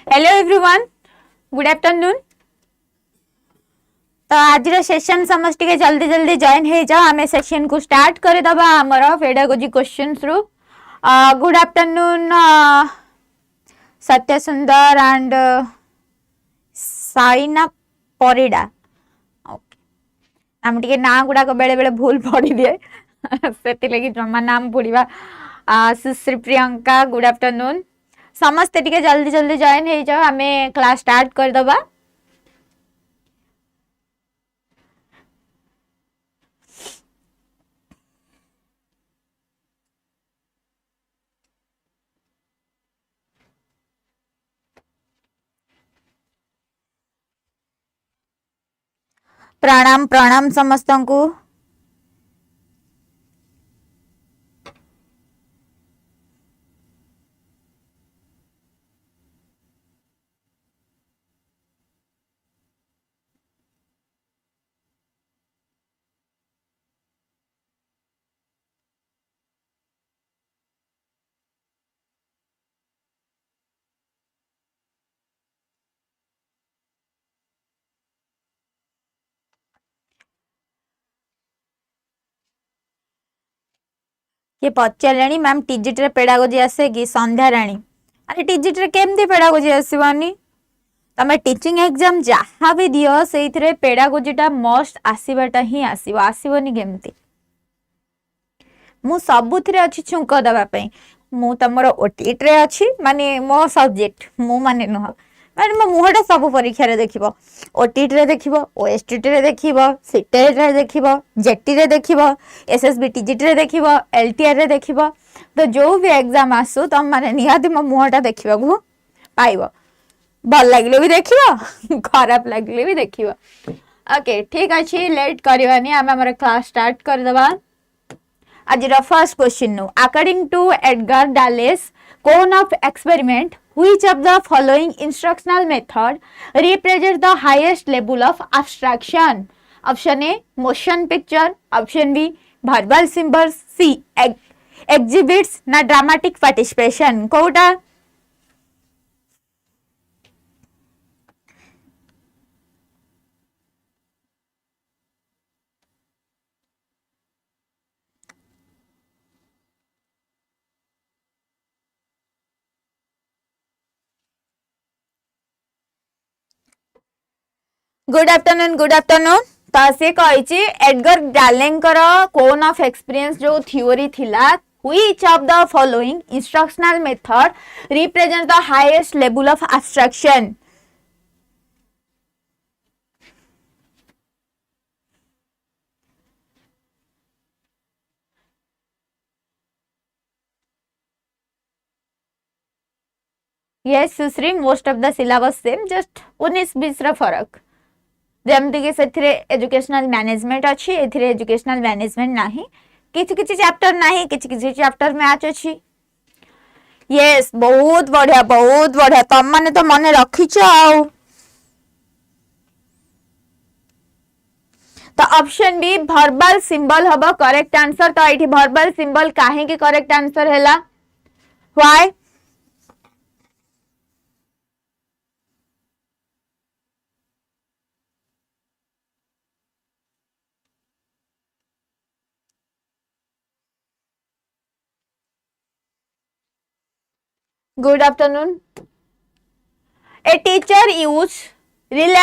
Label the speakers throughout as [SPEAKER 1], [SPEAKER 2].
[SPEAKER 1] Hello everyone, good afternoon. तो आज session समस्त के जल्दी जल्दी जॉइन हो जाओ। आम सेशन को स्टार्ट कर दबा हमर पेडागोजी क्वेश्चंस रु। गुड आफ्टरनून सत्य सुंदर एंड साइना परिडा। ओके, हम टिके ना गुडा को बेले बेले भूल पड़ी दिए सेति लगी जमा नाम पड़ीबा। सुश्री प्रियंका, गुड आफ्टरनून। समस्ते टिके जल्दी जल्दी जॉइन हो जाओ, आमे क्लास स्टार्ट कर दबा। प्रणाम प्रणाम समस्त को। ये पचारे मैम टीजीटी पेडागोजी आसे कि संध्या राणी? अरे टीजीटी केमती पेडागोजी आसवानी? तमे टीचिंग एग्जाम जहाँ भी दियो से पेडागोजीटा मस्ट आसवाटा ही आसवनी केमती? मु सबुथिरे अछि छुंक दबा पई। मु तमरो ओटीटी रे अछि, माने मो सब्जेक्ट मु माने नुह, माने मो मुहटा सब परीक्षा रे देखिबो। ओटीटी रे देखिबो, ओएसटीटी रे देखिबो, सीटेट रे देखिबो, जेटी रे देखिबो, एसएसबी टीजीटी रे देखिबो, एलटीआर रे देखिबो। तो जो भी एग्जाम आसु तम माने निहाती मो मुहटा देखिबा को पाइबो। भल लागले भी देखिबो, खराब लागले भी देखिबो। ओके, ठीक अछि, लेट करबानी, हम हमर क्लास स्टार्ट कर देबा। आज फर्स्ट क्वेश्चन नु, according to Edgar Dale's cone of experiment, which of the following instructional method represent the highest level of abstraction? Option A, motion picture. Option B, verbal symbols. C, exhibits na dramatic participation. कोटा? Good afternoon, good afternoon. तो से कही Edgar डालेंकर cone of experience जो theory थिला, which of the following instructional method represent the highest level of abstraction? Yes Sushri, most of the syllabus same, just 19-20 रा फरक। जेमती कि सेथिरे एजुकेशनल मैनेजमेंट अच्छी, एथिरे एजुकेशनल मैनेजमेंट नाही, किछि किछि चैप्टर नाही, किछि किछि चैप्टर मैच अच्छी। यस, बहुत बढ़िया, बहुत बढ़िया। तम माने तो मने रखिछो आउ। तो ऑप्शन बी वर्बल सिंबल हबो करेक्ट आंसर। तो एठी वर्बल सिंबल काहे कि करेक्ट आंसर हैला? Why? Good afternoon. A teacher use real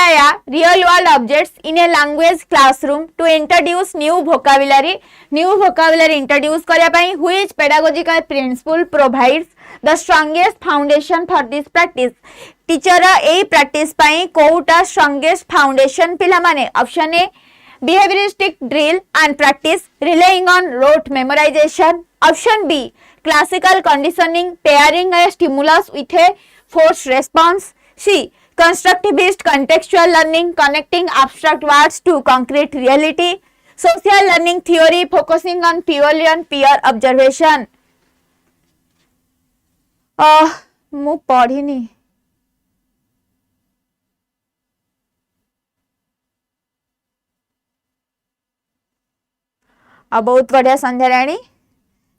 [SPEAKER 1] world objects in a language classroom to introduce new vocabulary. New vocabulary introduce करया पई which pedagogical principle provides the strongest foundation for this practice? Teacher A practice पई कोउटा strongest foundation पिला माने? Option A behavioristic drill and practice relying on rote memorization. Option B, classical conditioning pairing a stimulus with a forced response. C, constructivist contextual learning connecting abstract words to concrete reality. Social learning theory focusing on purely on peer observation. मु पढ़िनी। बहुत बढ़िया Sandhya Rani.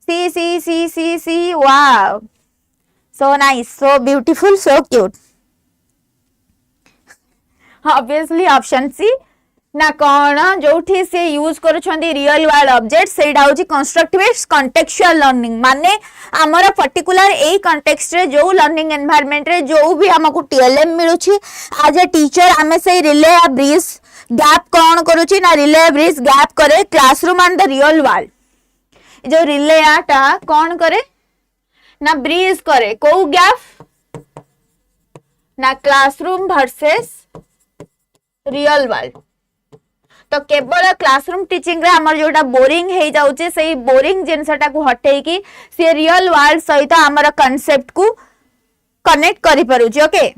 [SPEAKER 1] C C C C C, wow, so nice, so beautiful, so cute. Obviously option C ना कौन जो से use करुछंती real world object सेटा होची कंस्ट्रक्टिविस्ट कॉन्टेक्चुअल लर्निंग माने हमर पर्टिकुलर ए कॉन्टेक्स्ट रे जो लर्निंग एनवायरनमेंट रे जो भी हमको टीएलएम मिलुची एज ए टीचर हमें से रिले या ब्रिज गैप कौन करुची ना रिले या ब्रिज गैप करे classroom and the real world जो रिले आटा कौन करे ना ब्रिज करे को गैप ना क्लासरूम वर्सेस रियल वर्ल्ड तो केवल क्लासरूम टीचिंग रे हमर जोटा बोरिंग हे जाउचे सेही बोरिंग जिनसटा को हटेई कि से रियल वर्ल्ड सहित हमर कांसेप्ट को कनेक्ट करि परुची ओके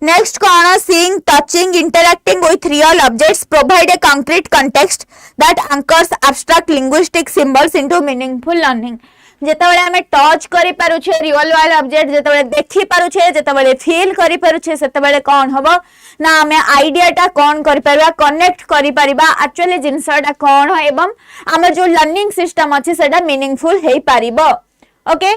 [SPEAKER 1] नेक्स्ट कौन seeing touching interacting with real objects provide a concrete context that anchors abstract linguistic symbols into meaningful learning जेतबेले हमें टच करि पारुछे रियल वर्ल्ड ऑब्जेक्ट जेतबेले देखि पारुछे जेतबेले फील करि पारुछे सेतबेले कोन हबो ना हमें आइडियाटा कौन करि परबा कनेक्ट करि परबा एक्चुअली जिंसटा कौन एवं हमर जो लर्निंग सिस्टम अछि सेटा मीनिंगफुल हे पारिबो okay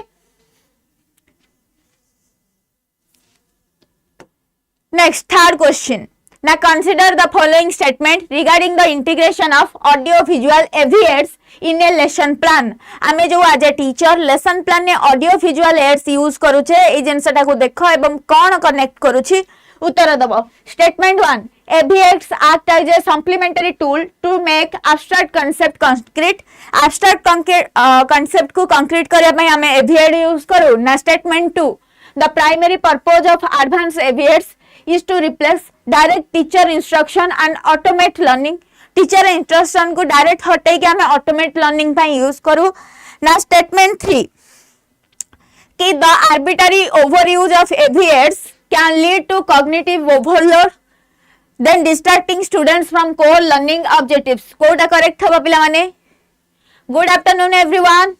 [SPEAKER 1] next third question now consider the following statement regarding the integration of audio visual aids in a lesson plan आमे जो आज ए टीचर लेसन प्लान ने ऑडियो विजुअल एड्स यूज करूछे ए जिंसटा को देखो एवं कोन कनेक्ट करूछि उत्तर दबो statement 1 AVX act as a supplementary tool to make abstract concept concrete abstract concept को concrete करया पई हमें AVX यूज करू ना statement 2 the primary purpose of advanced AVX is to replace direct teacher instruction and automate learning teacher instruction को direct हटे के हमें automate learning पे यूज करू ना statement 3 कि the arbitrary overuse of AVS can lead to cognitive overload then distracting students from core learning objectives Kota correct हबा पिला माने good afternoon everyone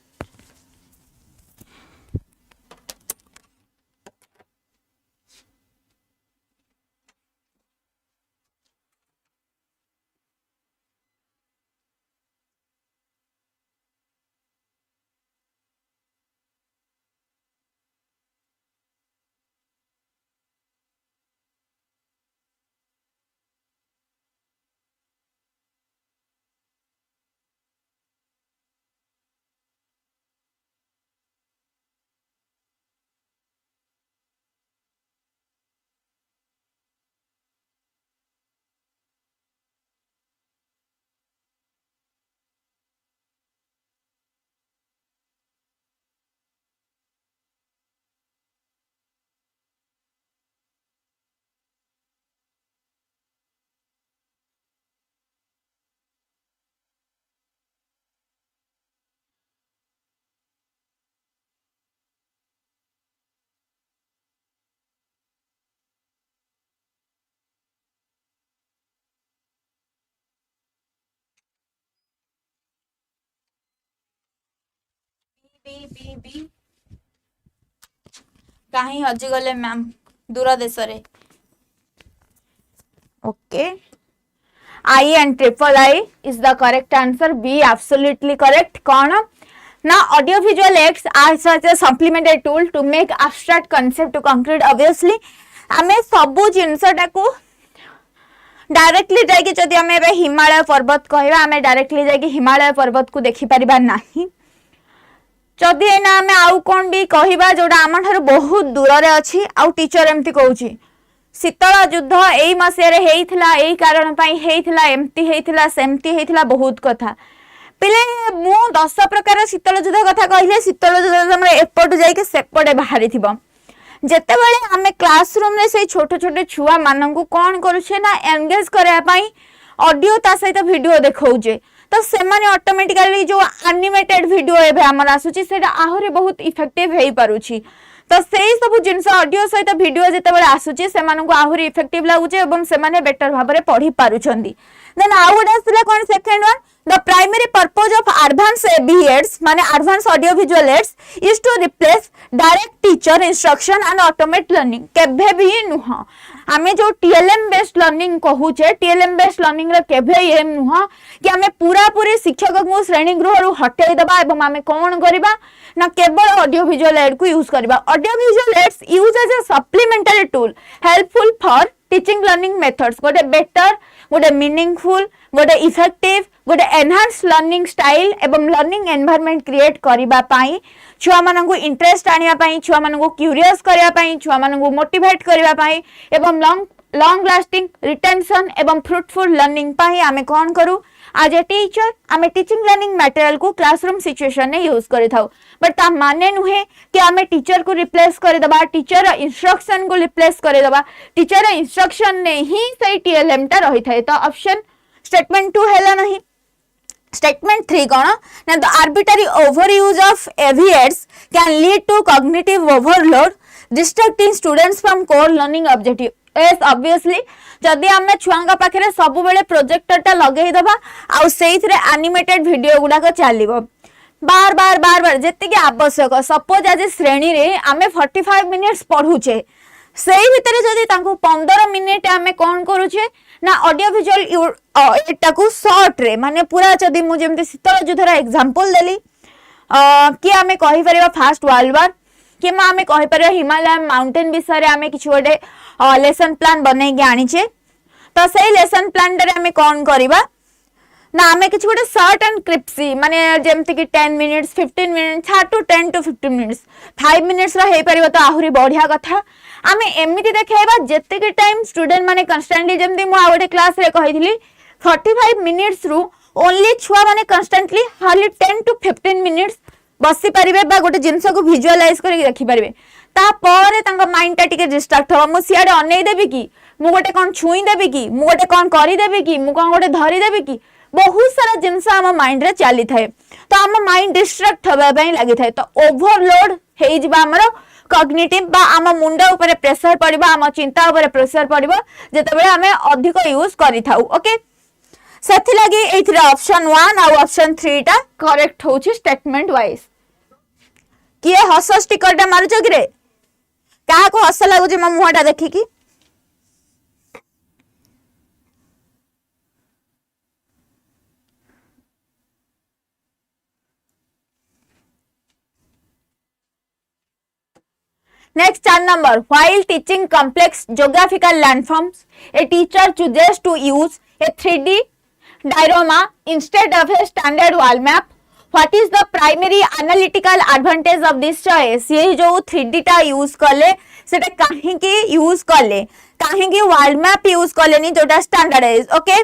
[SPEAKER 1] बी कहीं हजि गले मैम दूर देश रे okay I and triple I is the correct answer B absolutely correct कौन ना audio visual aids are such a supplementary tool to make abstract concept to concrete obviously हमें सबु जिनसटा को डायरेक्टली जाके जदि हमें हिमालय पर्वत कहबा हमें डायरेक्टली जाके हिमालय पर्वत को देखि परिबा नाही जदि एना हमें आउ कोन भी कहबा जोडा आम ठार बहुत दूर रे अछि आउ टीचर एम्ति कहउछि शीतल युद्ध एई मासे रे हेइथिला एई कारण पई हेइथिला एम्ति हेइथिला सेम्ति हेइथिला बहुत कथा पिले मु 10 प्रकार शीतल युद्ध कथा कहिले शीतल युद्ध हमरे एपट जाके सेपटे बाहरी थिबो जेते बेले हमें क्लासरूम रे से छोटे छोटे छुआ मानन को कोन करूछे ना एंगेज करया पई ऑडियो ता सहित वीडियो देखौजे तो से माने ऑटोमेटिकली जो एनिमेटेड वीडियो एबे हमर आसुची सेटा आहुरी बहुत इफेक्टिव हेई पारुची तो सेही सब जिंस ऑडियो सहित वीडियो जेते बेले आसुची से मानन को आहुरी इफेक्टिव लागुचे एवं से माने बेटर भाबरे पढी पारुछंदी देन आउट आसले कोन second one the primary purpose of advance AV aids माने advance audio visual aids is to replace direct teacher instruction and automate learning केभे भी नुह आमे जो टीएलएम बेस्ड लर्निंग कहूचे टीएलएम बेस्ड लर्निंग रे केभे एम नुह कि आमे पूरा पूरी शिक्षक को श्रेणी गृह रु हटाई देबा एवं आमे कोन करबा ना केवल ऑडियो विजुअल एड को यूज करबा audio visual aids use as a supplementary tool helpful for teaching learning methods गोटे बेटर गोटे मीनिंगफुल गोटे इफेक्टिव गोटे एनहांस लर्निंग स्टाइल एवं लर्निंग एनवायरनमेंट क्रिएट करबा पई छुआ मानकु इंटरेस्ट आनिया पई छुआ मानकु क्यूरियस करबा पई छुआ मानकु मोटिवेट करबा पई एवं लॉन्ग लास्टिंग रिटेंशन एवं फ्रूटफुल लर्निंग पई आमे कोन करू आज ए टीचर आमे टीचिंग लर्निंग मटेरियल को क्लासरूम सिचुएशन ने यूज करि थाउ बट ता माने नुहे कि आमे टीचर को रिप्लेस कर दबा टीचर इंस्ट्रक्शन को रिप्लेस कर दबा टीचर इंस्ट्रक्शन ने ही सही टीएलएम ता रही थाए तो ऑप्शन स्टेटमेंट 2 हैला नहीं स्टेटमेंट 3 कोन ना the arbitrary over use of AV aids can lead to cognitive overload distracting students from core learning objective yes obviously जदि आमे छुआंगा पाखरे सब बेले प्रोजेक्टर टा लगेई दबा आ सेइथरे एनिमेटेड वीडियो गुडा को चालिबो बार बार जति के आवश्यक सपोज आज श्रेणी रे आमे 45 मिनिट्स पढुचे सेही भितरे जदि तांको 15 मिनिट आमे कोन करूचे ना ऑडियो विजुअल एटा को शॉर्ट रे माने पूरा जदि मु जेमते शीतल जुधरा एग्जांपल देली कि आमे कहि परिबा फास्ट वर्ल्ड वार कि आमे कहि परिबा हिमालय माउंटेन विषय रे आमे किछ गोटे लेसन प्लान बनै के आनिचे तो सही लेसन प्लान रे आमे कोन करिबा ना आमे किछ गोटे शॉर्ट एंड क्रिप्सी माने जेमति कि 10 मिनिट्स 15 मिनिट्स हा टू 10 टू 15 मिनिट्स 5 मिनिट्स रा हे परिबा तो आहुरी बढ़िया कथा आमे एमिति देखाइबा जत्ते के टाइम स्टूडेंट माने कांस्टेंटली जेमति मु आ गोटे क्लास रे कहितली 45 मिनिट्स रु ओनली छुआ माने कांस्टेंटली हाली 10 टू 15 मिनिट्स बसी परिबे बा गोटे जिंस को विजुअलाइज करि रखि परिबे ता परे तांका माइंड टा टिके डिस्ट्रैक्ट हो मु सियाडे अनै देबी कि मु गोटे कोन छुई देबी कि मु गोटे कोन करि देबी कि मु कोन गोटे धरि देबी कि बहुत सारा जिंस हम माइंड रे चली थाए तो हम माइंड डिस्ट्रैक्ट होबा पई लागि थाए तो ओवरलोड हेइ जिबा हमरो कॉग्निटिव बा हम मुंड ऊपर प्रेशर पड़िबा हम चिंता ऊपर प्रेशर पड़िबो जेते बेले हमें अधिक यूज करि थाउ ओके सेथि लागि एथिरा ऑप्शन 1 आ ऑप्शन 3 टा करेक्ट होछि स्टेटमेंट वाइज किए हस स्टिकर टा मारु छ कि रे का को हस लागु जे म मुहाटा देखि कि Next 4 number while teaching complex geographical landforms a teacher chooses to use a 3D diorama instead of a standard wall map what is the primary analytical advantage of this choice ये जो 3D टा use करले सेटा काहे की use करले काहे की wall map यूज करले नहीं जोटा standardized okay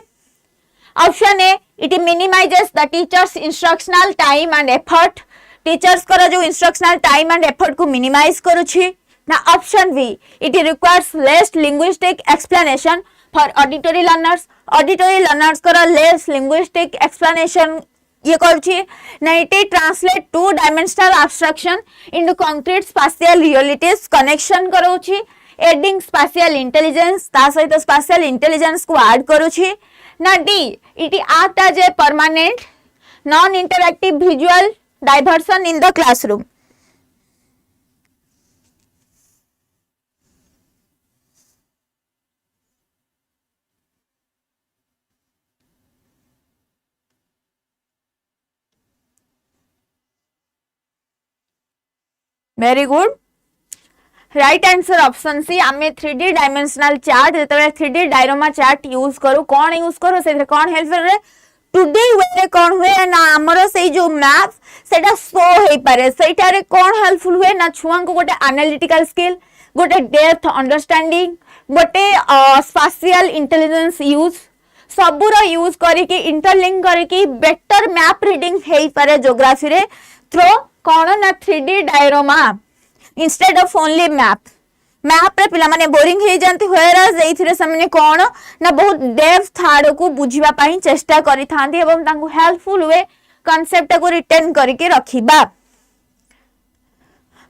[SPEAKER 1] option A it minimizes the teacher's instructional time and effort teachers करा जो इंस्ट्रक्शनल टाइम एंड एफर्ट को मिनिमाइज करूछि ना option B it requires less linguistic explanation for auditory learners करा less linguistic explanation ये करूछि ना it translate two dimensional abstraction into concrete spatial realities connection करूछि एडिंग स्पेशियल इंटेलिजेंस ता सहित स्पेशियल इंटेलिजेंस को ऐड करूछि ना D it act as a permanent non interactive visual diversion in the classroom very good right answer option C आमे 3D dimensional chart जेते 3D डायरोमा chart use करू कोन use करू से कोन हेल्प रे 2D वे कोन हुए ना हमरो से जो मैप सेटा शो हे पारे सेटा रे कोन हेल्पफुल हुए ना छुआ को गोटे एनालिटिकल स्किल गोटे डेप्थ अंडरस्टैंडिंग गोटे स्पेशियल इंटेलिजेंस यूज सबुरा यूज करी कि इंटरलिंक करी कि बेटर मैप रीडिंग हे पारे ज्योग्राफी रे थ्रो कोन ना 3D diorama instead of only map रे पिला माने बोरिंग हे जानती होएरा जेइथिरे सामने कोन ना बहुत डेप्थ थाड़ को बुझिबा पई चेष्टा करि थांती एवं तांको हेल्पफुल हुए कांसेप्ट को रिटेन करके रखिबा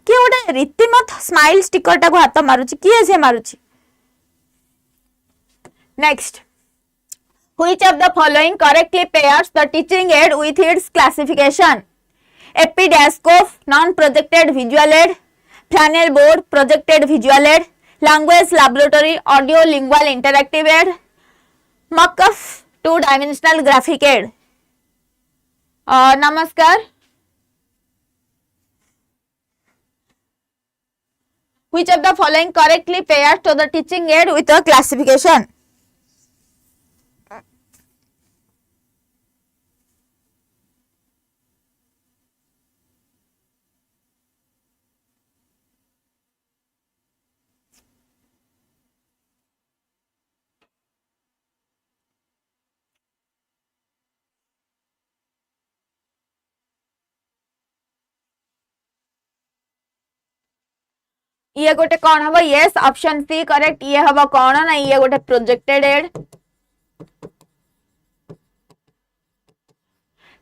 [SPEAKER 1] कि ओडा रीतिमत स्माइल स्टिकर टा को हाथ मारुची किए से मारुची next which of the following correctly pairs the teaching aid with its classification epidiascope non projected visual aid flannel board projected visual aid language laboratory audio lingual interactive aid mockup 2 dimensional graphic aid नमस्कार Which of the following correctly pairs to the teaching aid with a classification? ये गोटे कौन हम? Yes option C correct. ये हम कौन ना ये गोटे प्रोजेक्टेड एड,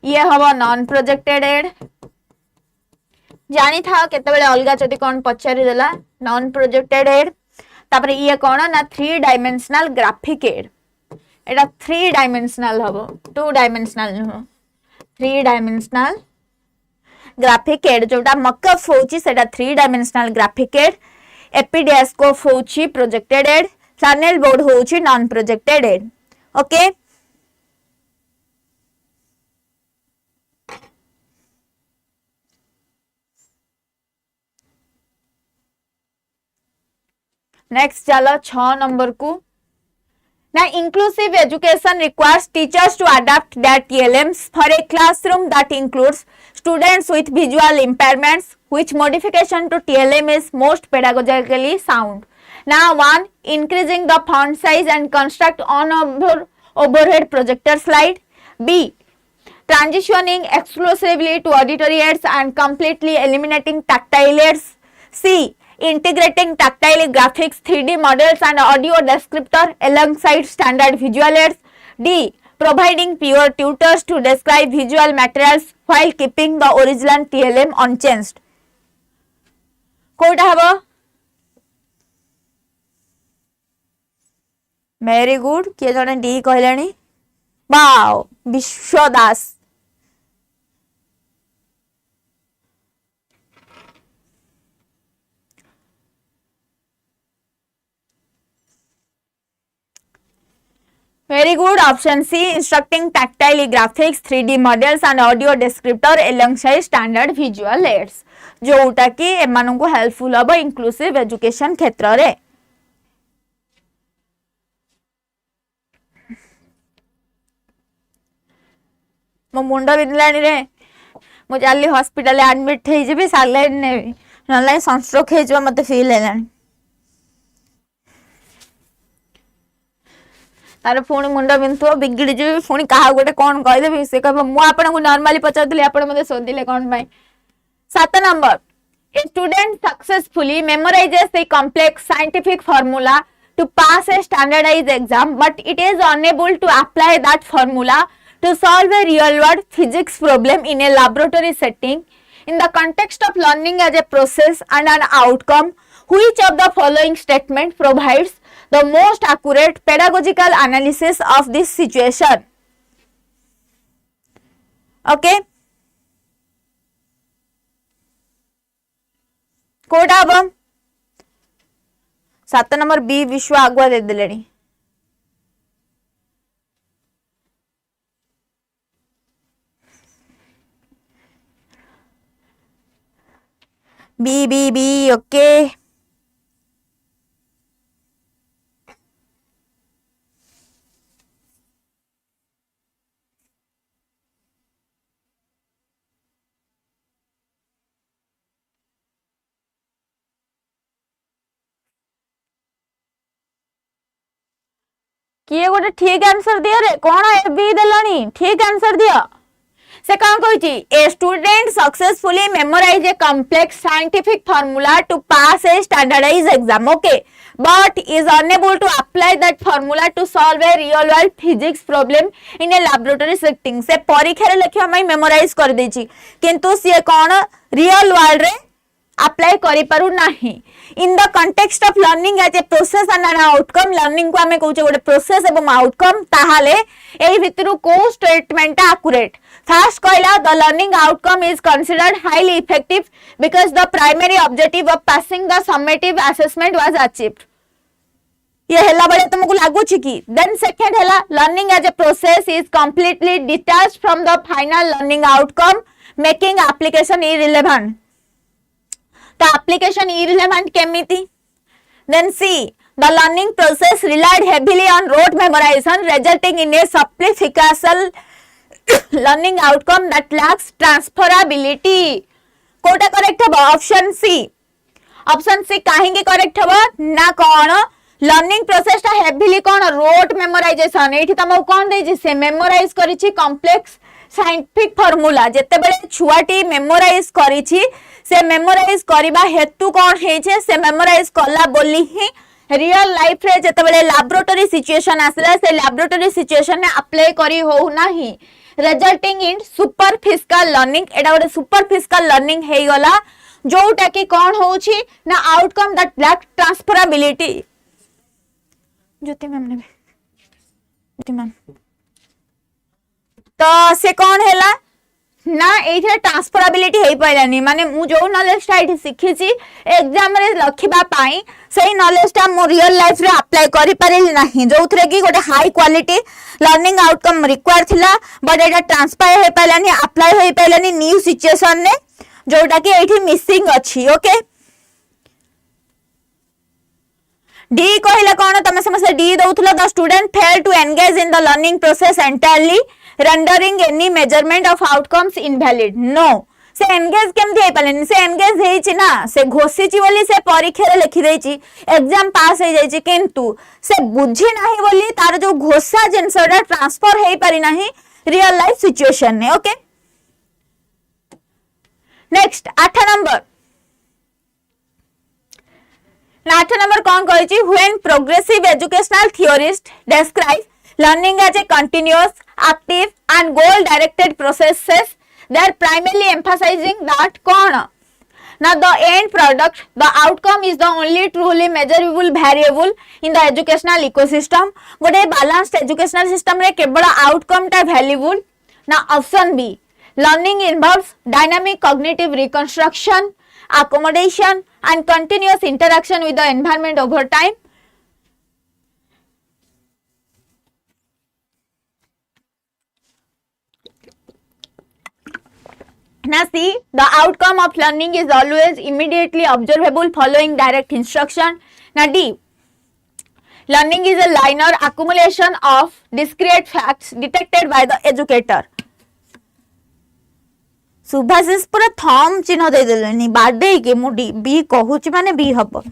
[SPEAKER 1] ये हम नॉन प्रोजेक्टेड एड। जानी था केतेबेले अलगा जदि कौन पचारि देला नॉन प्रोजेक्टेड एड। तापरे ये कौन ना 3 डायमेंशनल ग्राफिक एड। एटा 3 डायमेंशनल हबो, 2 डायमेंशनल नुह, 3 डायमेंशनल ग्राफिक एड। जोटा मकअप होची सेटा 3 डायमेंशनल ग्राफिक एड। एपीडीएस्कोप होची प्रोजेक्टेड एड। चैनल बोर्ड होची non projected aid. Okay, next चलो 6 नंबर को। Now, inclusive education requires teachers to adapt their TLMs for a classroom that includes students with visual impairments. Which modification to TLM is most pedagogically sound? Now, 1. Increasing the font size and construct on overhead projector slide. B. Transitioning exclusively to auditory aids and completely eliminating tactile aids. C. Integrating tactile graphics, 3D models and audio descriptor alongside standard visual aids. D. Providing pure tutors to describe visual materials while keeping the original TLM unchanged. कोटा हबो? Very good. किए जने D कहलेनी? Wow, Vishwadas. Very good. Option C, instructing tactile graphics, 3D models and audio descriptor alongside standard visual aids. जोटा कि एमानन को helpful हबो inclusive education क्षेत्र रे। मो मुंडा बिंदलानी रे, मो जाली हॉस्पिटल एडमिट हे जेबी सालाइन नेबी नलाई सनस्ट्रोक हे जबा मते फील हेलानी। तार पुणी मुंड बिंधु बिगिड़ी जी पुणी क्या गोटे कौन कहीदेवी से कह मुझे नॉर्मली पचारूली आप शोधिले कौन पाई। 7 number, a student successfully memorizes a complex scientific formula to pass a standardized exam, but it is unable to apply that formula to solve a real world physics problem in a laboratory setting. In the context of learning as a process and an outcome, which of the following statement provides the most accurate pedagogical analysis of this situation? Okay, कोटा अब 7 number B विश्व आगुआ दे दिले। B B B okay. किए गोटे ठीक answer दियो रे कौन ए बी देलानी ठीक आंसर दियो से कौन कहिची a student successfully memorize a complex scientific formula to pass a standardized exam okay but is unable to apply that formula to solve a real world physics problem in a laboratory setting से परीक्षा रे लेखिया मैं memorise कर देची किंतु से कौन real world रे apply करि पारु नाही। In the context of learning as a process and an outcome learning को हमें कहूचे गोटे प्रोसेस एवं आउटकम ताहाले एही भितरु को स्टेटमेंट एक्यूरेट फर्स्ट कहला the learning outcome is considered highly effective because the primary objective of passing the summative assessment was achieved. ये हेला बळे तुमको लागु छी कि देन सेकंड हेला learning as a process is completely detached from the final learning outcome making application irrelevant. तो application irrelevant केमिति? Then C, the learning process relied heavily on rote memorization, resulting in a superficial learning outcome that lacks transferability. कोटा correct हबो option C. Option C काहेंगे correct हबो ना कोन learning process ता heavily कोन रोट मेमोराइजेशन एठी तमो कोन देछि से मेमोराइज करिछि कॉम्प्लेक्स साइंटिफिक फार्मूला जेते बेले छुआटी मेमोराइज करिछि से मेमोराइज करिबा हेतु कोन हेछे से मेमोराइज कला बोली ही रियल लाइफ रे जेते बेले लैबोरेटरी सिचुएशन आसला से लैबोरेटरी सिचुएशन ने अप्लाई करी हो नाही रिजल्टिंग इन सुपरफिशियल लर्निंग एटा गोटे सुपरफिशियल लर्निंग हे गला जोटा कि कोन होछि ना outcome that lack transferability. Jyoti ma'am ने ज्योति मैम तो से कौन हैला ना एथे ट्रांसफरेबिलिटी हे पाइलानी माने मु जो नॉलेज ता एठी सिखिछि एग्जाम रे लखिबा पाई सेही नॉलेज ता मो रियल लाइफ रे अप्लाई करि पारिली नाही जोथरे कि गोटे high quality learning outcome require थिला but Etah transfer hey पाइलानी apply hey पाइलानी new situation ने जोटा कि एठी मिसिंग अछि. ओके डी कहला कोन तमे समस्या डी दउथलो the student fail to engage in the learning process entirely rendering any measurement of outcomes invalid. No, से एंगेज केमथि हे पालेनी से एंगेज हेछि ना से घोषिछि बोली से परीक्षा रे लिखि देछि एग्जाम पास हे जाइछि किंतु से बुझि नाही बोली तार जो घोषा जिनसडा ट्रांसफर हे पारि नाही रियल लाइफ सिचुएशन ने. ओके नेक्स्ट 8 नंबर 8 नंबर कोन कहिछि when progressive educational theorist describe learning as a continuous, active and goal-directed processes, they are primarily emphasizing that corner. Now the end product, the outcome is the only truly measurable variable in the educational ecosystem. गोटे balanced educational system रे केवल outcome टा valuable. Now option B, learning involves dynamic cognitive reconstruction, accommodation and continuous interaction with the environment over time. Now see, the outcome of learning is always immediately observable following direct instruction. Now D, learning is a linear accumulation of discrete facts detected by the educator. Subhashis पूरा थम चिन्ह दे देलेनी बाडे के मु D B कहूची माने B हबो.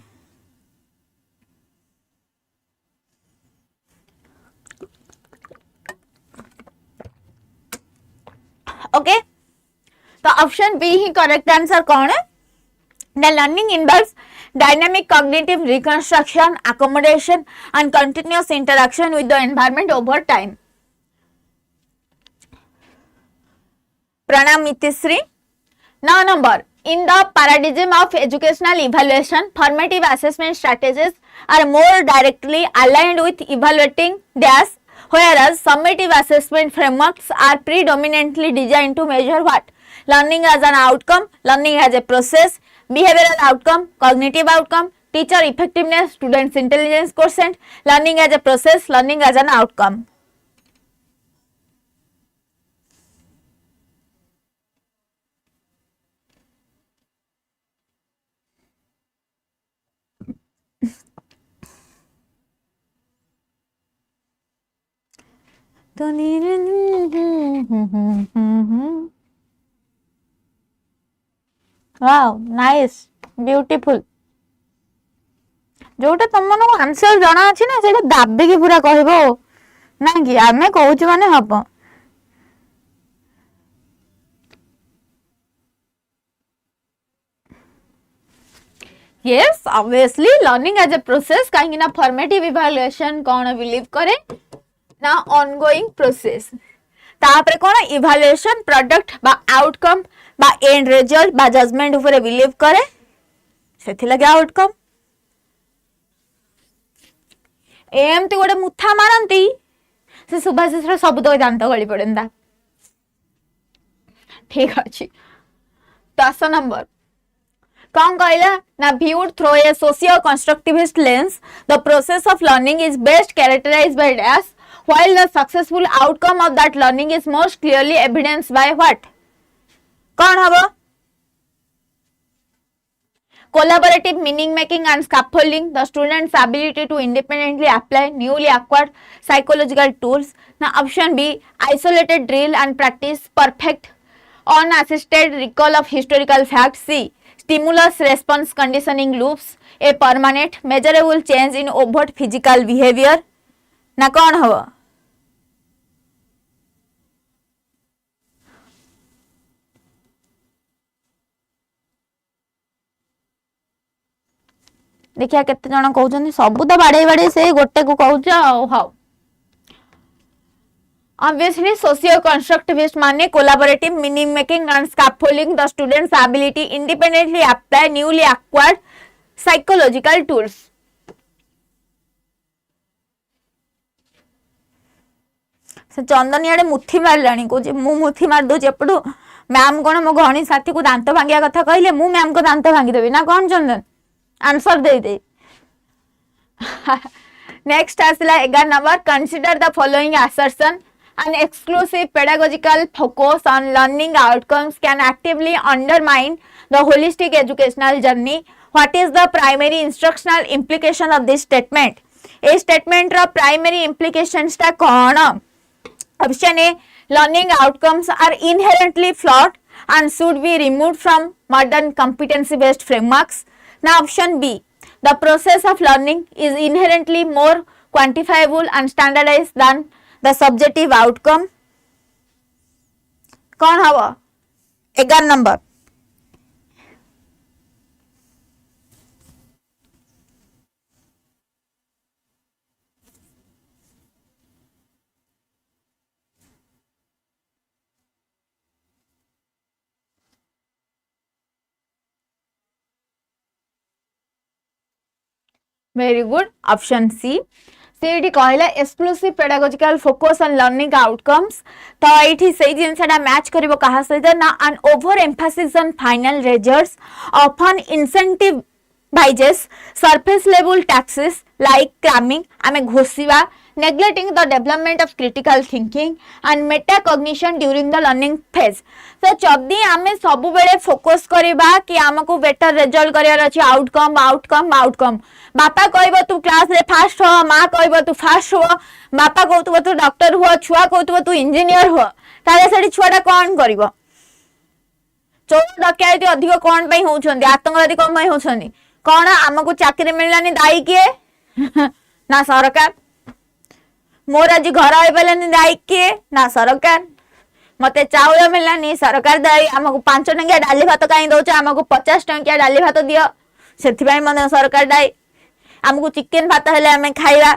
[SPEAKER 1] Okay तो option B ही correct answer कौन है. The learning involves dynamic cognitive reconstruction, accommodation and continuous interaction with the environment over time. Pranam Nitisri. Now number, in the paradigm of educational evaluation, formative assessment strategies are more directly aligned with evaluating dash, whereas summative assessment frameworks are predominantly designed to measure what? Learning as an outcome, learning as a process, behavioral outcome, cognitive outcome, teacher effectiveness, students intelligence quotient, learning as a process, learning as an outcome. Wow, nice, beautiful. जोटा तुम मन answer जाना अछि ना सेटा दाबे के पूरा कहबो ना कि आमे कहूच माने हबो. Yes, obviously learning as a process काहे ना formative evaluation कोन बिलीव करे ना ongoing process. तापरे कोन इवैल्यूएशन प्रोडक्ट बा आउटकम बा एंड रिजल्ट बा जजमेंट ऊपर बिलीव करे सेथि लगे आउटकम. एमती गोटे मुथा मारती से सुभाषिस सब तो दांत गली पड़ता. ठीक अच्छे 10 नंबर कौन कहला ना viewed through a socio-constructivist lens, the process of learning is best characterized by dash, while the successful outcome of that learning is most clearly evidenced by what? कौन हबो Collaborative meaning making and scaffolding, the student's ability to independently apply newly acquired psychological tools. Now option B, isolated drill and practice, perfect unassisted recall of historical facts. C, stimulus response conditioning loops, a permanent measurable change in overt physical behavior. ना कौन हवा देखिया केते जण कहउछन सब तो बाडे बाडे से गोटे को कहउछ हाउ obviously socio-constructivist माने collaborative meaning making and scaffolding the student's ability independently apply newly acquired psychological tools. से चंदन याडे मुठी मारलानी को मु मुठी मार दो एपटू मैम कोन मो घणी साथी को दांत भांगिया कथा कहले मु मैम को दांत भांगी देबी ना कोन चंदन आंसर दे दे नेक्स्ट आसला 11 number consider the following assertion an exclusive pedagogical focus on learning outcomes can actively undermine the holistic educational journey. What is the primary instructional implication of this statement? A statement रा primary implications ता कौन? Option A, learning outcomes are inherently flawed and should be removed from modern competency based frameworks. Now option B, the process of learning is inherently more quantifiable and standardized than the subjective outcome. कौन हवा 11 number very good option C से कहला exclusive pedagogical focus on learning outcomes तो ये से जिनसा match कर क्या सहित ना an over emphasis on final results often incentivizes surface level tasks like cramming आमे घोषिबा neglecting the development of critical thinking and metacognition during the learning phase. So जदि आमे सबु बेले फोकस करिबा कि हमको बेटर रिजल्ट करियार अछि आउटकम आउटकम आउटकम बापा कहबो तू क्लास रे फास्ट हो मां कहबो तू फास्ट हो बापा कहतबो तू डॉक्टर हो छुआ कहतबो तू इंजीनियर हो ताले सेठी छुआटा कोन करिवो चोर डकैती अधिक कोन पई होउछन्ती आतंकवादी कोन पई होउछन्ती कोन हमको चाकरी मिललानी दाई किए ना सरकार मोर आज घर आइपारानी दायी किए ना सरकार मते चाउल मिललानी सरकार दायी आमको 5 टंकिया डाली भात कहीं दौच आमको 50 टंकिया डाली भात दियो से मन सरकार दायी आमको चिकेन भात हेले आमे खाइबा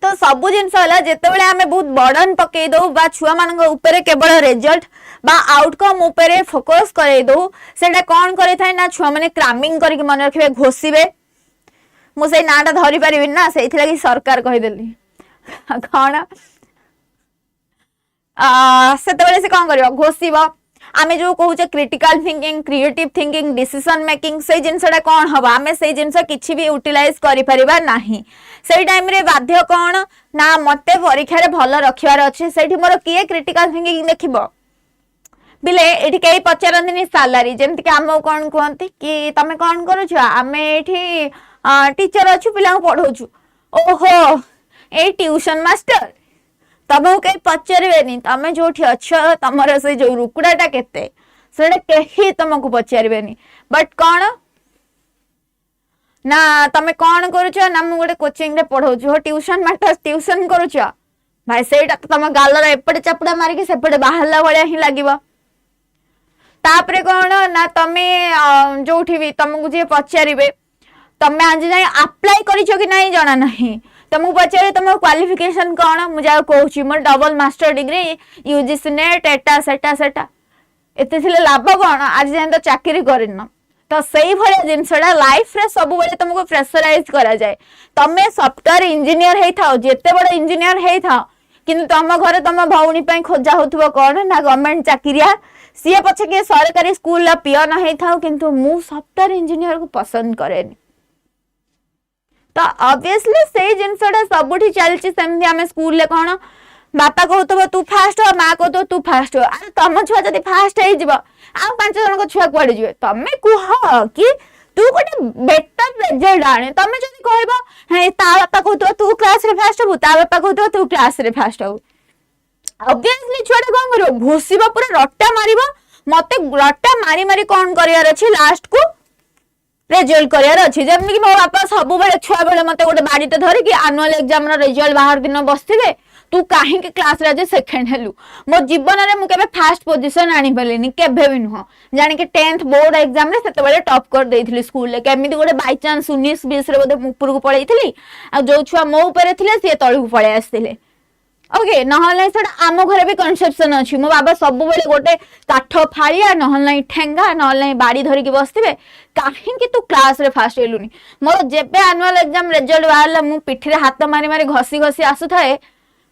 [SPEAKER 1] तो सबु जिनस होला जेतेबेले आमे बहुत बर्डन पकई दो बा छुआ मान ऊपर केवल रिजल्ट बा आउटकम ऊपर फोकस करे दो सेटा कोन करे थाय ना छुआ माने क्रामिंग करके मन रखिबे घोषिबे मु से नाटा धरि परिबि ना सेथि लागि सरकार कहि देली कौन से से कौन कर घोषिब आमे जो कहूचे critical thinking creative thinking decision making से जिनसटा कौन हम आमे से जिनस किछि भी यूटिलाइज करि परिबा नाही से टाइम रे बाध्य कौन ना मते परीक्षा रे भलो रखिवार अछि सेठी मोर किए क्रिटिकल थिंकिंग देखिबो बिले एठी कई पचारंदिनी सैलरी जेमति कि आमो कौन कहंती कि तमे कौन करूछ आमे एठी टीचर अछु पिला पढौछु ओहो ए ट्यूशन मास्टर तमको कहीं पचारे तमे जो अच्छ तमर से जो रुकुड़ाटा केते सेटा केही तुमको पचारे बट कौन ना तमे कौन करुच ना मु गोटे कोचिंग रे पढ़ौछु हो ट्यूशन मास्टर ट्यूशन करुच भाई सेटा तो तम गालर एपटे चपड़ा मारिकी सेपटे बाहरला भलिया ही लागिबो तापरे कौन ना तमे जोठी भी तुमको जे पचारिबे तमे आज जाय अप्लाई करिछो कि नहीं जाना नहीं तुमको पचारे तुम क्वालिफिकेशन कौन मुझे कहूँ मोर double master degree UGC NET एटा सेटा सेटा एते लाभ कौन आज जाए तो चाकरी करन तो सही भाया जिनसा लाइफ रे सब बेले तुमको प्रेशराइज करा जाए तमे सॉफ्टवेयर इंजीनियर हेई थाओ जेते बड़ इंजीनियर हेई थाओ किंतु तुम घरे तुम भौणी पई खोजा होथबो कौन ना गवर्नमेंट चाकरिया सी पछे के सरकारी स्कूल ला पियन हेई थाओ किंतु मु सॉफ्टवेयर इंजीनियर को पसंद करेनी तो ऑब्वियसली से जिनसटा सबुठी चलची सेमती आमे स्कूल ले कौन बापा कहतो तू फास्ट हो माँ कहतो तू फास्ट हो अरे तुम छुआ जब फास्ट हो आ 5 जन छुआ कुआडे जीवे तमे कुह कि तू गोटे बेटर रिजल्ट आने तमे जदि कहबो हे ता बापा कहतो तू क्लास रे फास्ट हो ता बापा कहतो तू क्लास रे फास्ट हो ऑब्वियसली छुआटा कोन करियो घोषिबा पूरा रट्टा मारिबो मते रट्टा मारी मारी कोन करियार अछि लास्ट को रिजल्ट करियार अछि जेमि कि मो बापा सब बेले छुआ बेले मते गोटे बाडीटे धरि कि एनुअल एग्जाम रो रिजल्ट बाहर दिन बसथिबे तू काहे के क्लास रे जे सेकंड हेलु मो जीवन रे मु केबे फर्स्ट पोजीशन आनी पलेनी केबे भी नुह जानि के 10th बोर्ड एग्जाम रे सेते बेले टॉप कर देइथिली स्कूल ले केमिति गोटे बाय चांस 19 20 रे बोधे ऊपर को पळैथिली आ जो छुआ मो ऊपर थिले से तळु पळे आस्थिले ओके नहले सेटा आम घरे भी कन्सेप्शन अछि मो बाबा सब बेले गोटे काठ फाळिया नहले ठेंगा नहले बाड़ी धरि के बसथिबे काहे कि तू क्लास रे फास्ट हेलुनी मोर जेबे एनुअल एग्जाम रिजल्ट बाहरला मु पिठी रे हाथ मारी मारी घसी घसी आसु थाए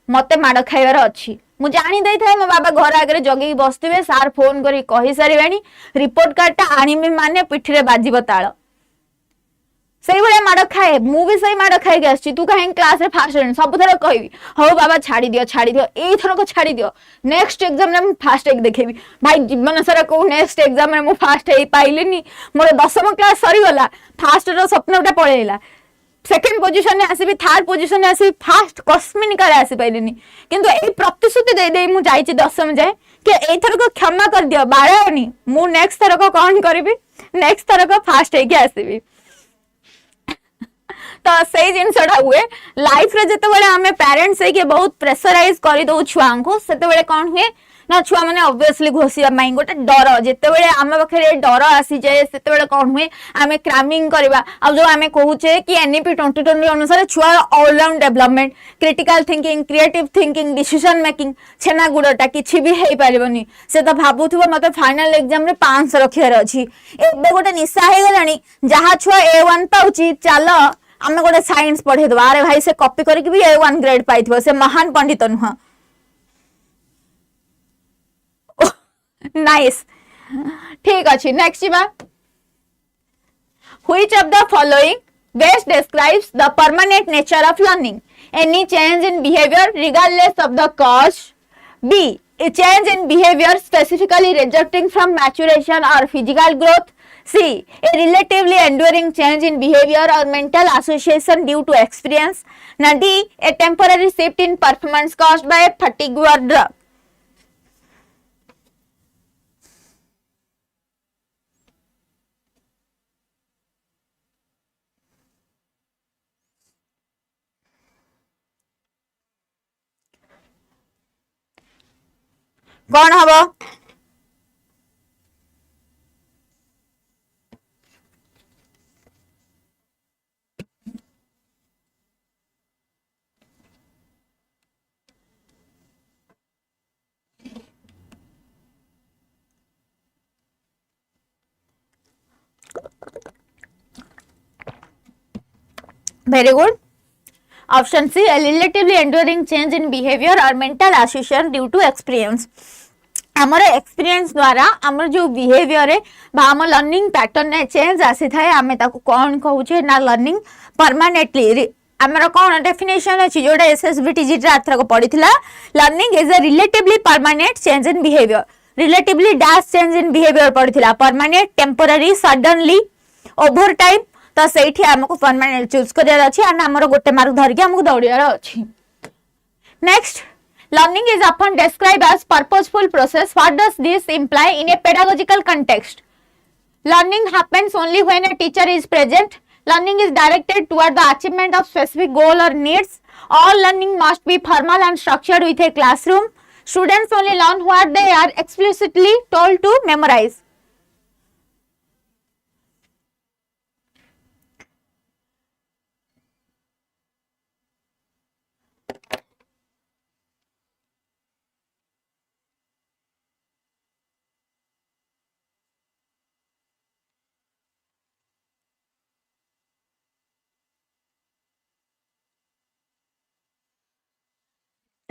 [SPEAKER 1] मते माड़ खाइबार अछि मु जानि दै थाए मो बाबा घर आगे जगी बसथिबे सार फोन करी कहि सारिबानी रिपोर्ट कार्ड ता आनिमे माने पिठी रे बाजिबो ताळ सही बळे माड़ खाए मु भी सही माड़ खाइ गछि तू काहे क्लास रे फास्ट हेलुनी सब थरा कहबी हो बाबा छाडी दियो एई थरा को छाडी दियो नेक्स्ट एग्जाम रे मु फास्ट एक देखेबी भाई जीवन सारा को नेक्स्ट एग्जाम रे मु फास्ट हेई पाइलेनी मोर 10th क्लास सरी गला फास्ट रो सपनाटा पळेला सेकंड पोजीशन ने आसी थर्ड पोजीशन ने आसी फास्ट कस्मिन करे आसी पाइलेनी किंतु ए प्रतिश्रुति दे दे मु जाईची 10th जाए कि ए थर को क्षमा कर दियो बाळानी मु नेक्स्ट थर को कोन करबी नेक्स्ट थर को फास्ट हे के आसीबी तो सही जिनसटा हुए लाइफ रे जते बेले हमें पेरेंट्स है कि बहुत प्रेशराइज करि दउ छुआ को सेते बेले कोन हुए ना छुआ माने ऑब्वियसली घोसिया माई गोटे डर जते बेले आमे बखरे डर आसी जाए सेते बेले कोन हुए आमे क्रामिंग करबा आ जो आमे कहूचे कि एनईपी 2020 अनुसार छुआ all round development critical thinking creative thinking decision making छेना गुडटा किछि भी हेई पारिबनी से तो भाबुथबो मते फाइनल एग्जाम रे 500 रखियार अछि एबे गोटे निशा हे गलानी जहा छुआ A1 पाउची चालो आमे गोटे साइंस पढ़े दबा अरे भाई से कॉपी करके भी A1 ग्रेड पाइथबो से महान पंडित नुह नाइस ठीक अछि नेक्स्ट बा which of the following best describes the permanent nature of learning any change in behaviour regardless of the cause B a change in behavior specifically resulting from maturation or physical growth C. A relatively enduring change in behavior or mental association due to experience. Now D. A temporary shift in performance caused by fatigue or drug. कौन हबो very good option C. A relatively enduring change in behavior or mental association due to experience. आमर experience द्वारा आमर जो behaviour रे बा हम learning pattern ने चेंज आसी थाए आमे ताको कोन कहूचे ना लर्निंग परमानेंटली आमर कोन डेफिनेशन अछि जोडा एसएसबी टीजीटी आथरा को पढिथिला learning is a relatively permanent change in behaviour relatively dash change in behaviour पढिथिला permanent temporary suddenly over time तो सेठी हमको परमानेंट चूज करियार अछि आ हमर गोटे मार्क धर के हमको दौड़ियार अछि next learning is often described as purposeful process. What does this imply in a pedagogical context? Learning happens only when a teacher is present. Learning is directed toward the achievement of specific goal or needs. All learning must be formal and structured with a classroom. Students only learn what they are explicitly told to memorize.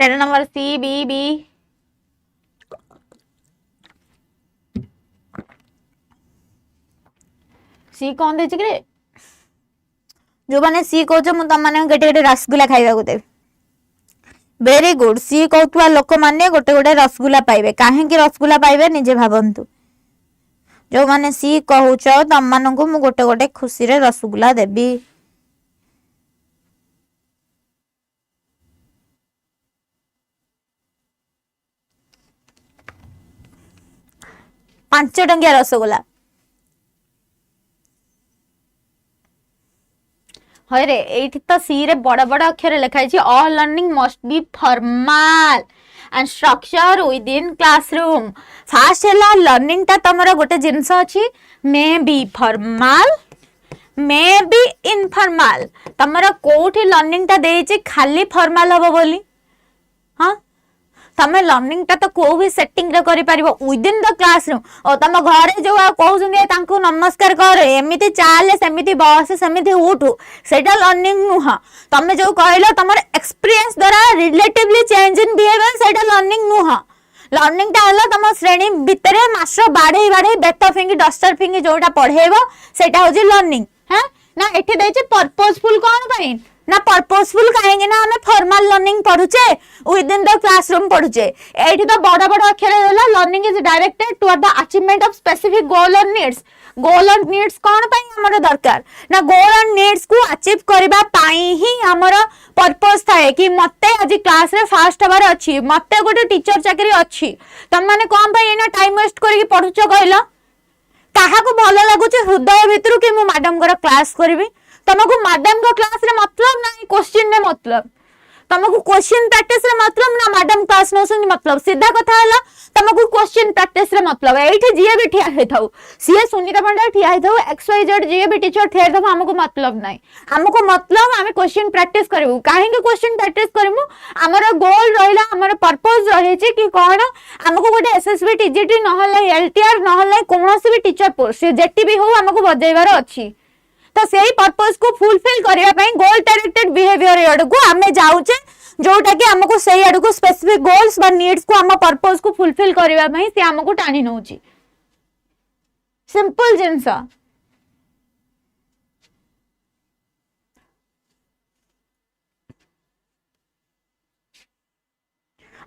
[SPEAKER 1] Letter number C, B, B. C कौन दे चिकरे? जो माने C को जो मुझे तमाने गटे गटे रसगुल्ला खाई बागुते। Very good सी कहूवा लोक मैंने गोटे गोटे रसगुल्ला पाइबे कहीं रसगुल्ला पाइबे निजे भावंतु जो मैंने सी कहूच तम मान को मु गोटे गोटे खुशी रे रसगुल्ला देबी 5 टंकिया रसगुल्ला हरे एठी तो सी रे बड़ बड़ अक्षर लिखाई छी all learning must be formal and structure within classroom फास्ट है लर्निंग ता तमरा गोटे जिंस अछि may be formal may be informal तमरा कोठी लर्निंग ता देई छी खाली फॉर्मल हबो बोली हां तमे लर्निंग ता तो को भी सेटिंग रे करि परिबो विद इन द क्लासरूम ओ तम घरे जो कहू सुने तांको नमस्कार कर एमिति चाले सेमिति बस सेमिति उठू सेटा लर्निंग नुहा तमे जो कहलो तमर एक्सपीरियंस द्वारा रिलेटिवली चेंज इन बिहेवियर सेटा लर्निंग नुहा लर्निंग ता हला तम श्रेणी भितरे मास्टर बाढे बाढे बेत फिंगी डस्टर फिंगी जोटा पढेबो सेटा होजी लर्निंग हैं ना एठी देछि पर्पसफुल कोन पई ना पर्पसफुल कहेंगे ना हमें फॉर्मल लर्निंग पढुचे विद इन द क्लासरूम पढुचे एठी तो बड़ बड़ अक्षर होला learning is directed toward the achievement of specific goal और नीड्स कोन पई हमर दरकार ना गोल और नीड्स को अचीव करबा पई ही हमर पर्पस थाए कि मते आज क्लास रे फास्ट हबार अछि मते गोटे टीचर चाकरी अछि तम माने कोन पई एना टाइम वेस्ट करके पढुचो कहला काहा को भलो लागुचे हृदय भितरु कि मु मैडम कर क्लास करबी तुमको मैडम को क्लास रे मतलब ना क्वेश्चन रे मतलब तुमको क्वेश्चन प्रैक्टिस रे मतलब ना मैडम क्लास नो सुनी मतलब सीधा कथा हला तुमको क्वेश्चन प्रैक्टिस रे मतलब एठी जिए भी ठिया हे थाउ सीए सुनीता पंडा ठिया हे थाउ एक्स वाई जेड जिए भी टीचर ठिया हे थाउ हमको मतलब नाही हमको मतलब हमें क्वेश्चन प्रैक्टिस करबू काहे के क्वेश्चन प्रैक्टिस करमु हमर गोल रहिला हमर पर्पस रहे छी कि कोन हमको गोटे एसएसबी टीजीटी न हला एलटीआर न हला कोनोसी भी टीचर पोस्ट जेटी भी हो हमको बजाइबार अछि तो सही पर्पस को फुलफिल करिया पई गोल डायरेक्टेड बिहेवियर एड को हमें जाउचे जोटा कि हमको सही एड को स्पेसिफिक गोल्स बा नीड्स को हम पर्पस को फुलफिल करिया पई से हमको टाणी नउची सिंपल जिंस आ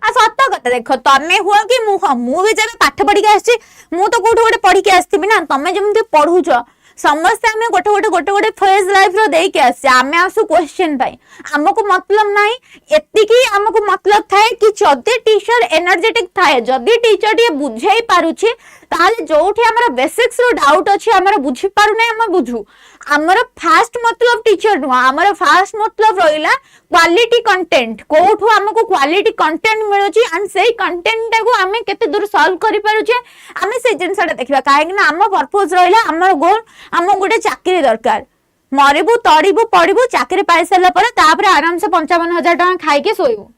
[SPEAKER 1] सत्य कथा देख तमे हुआ कि मु भी जब पाठ पढ़ी के आछि मु तो कोठो गोटे पढ़ी के आस्थिबी ना तमे जेमति पढुछ समस्त आमे गोटे गोटे फेज लाइफ रो देई के आसे आमे आसु क्वेश्चन पाई हमको मतलब नाही एत्ती हमको मतलब थाए कि जदी टीचर एनर्जेटिक थाए जदी टीचर टी बुझाई पारुछि ताले जोठी हमर बेसिक्स रो डाउट अछि हमर बुझी पारु नै हम बुझू हमर फास्ट मतलब टीचर नु हमर फास्ट मतलब रहिला क्वालिटी कंटेंट कोठु हमको क्वालिटी कंटेंट मिलुछि एंड सेही कंटेंट को हमें केते दूर सॉल्व करि पारुछे हमें से जिंसटा देखिबा काहे कि ना हम पर्पस रहिला हमर गोल हम गोटे चाकरी दरकार मरिबू तड़ीबू पड़ीबू चाकरी पाई सारा पर तापर आराम से 55,000 टका खाई के सोइबू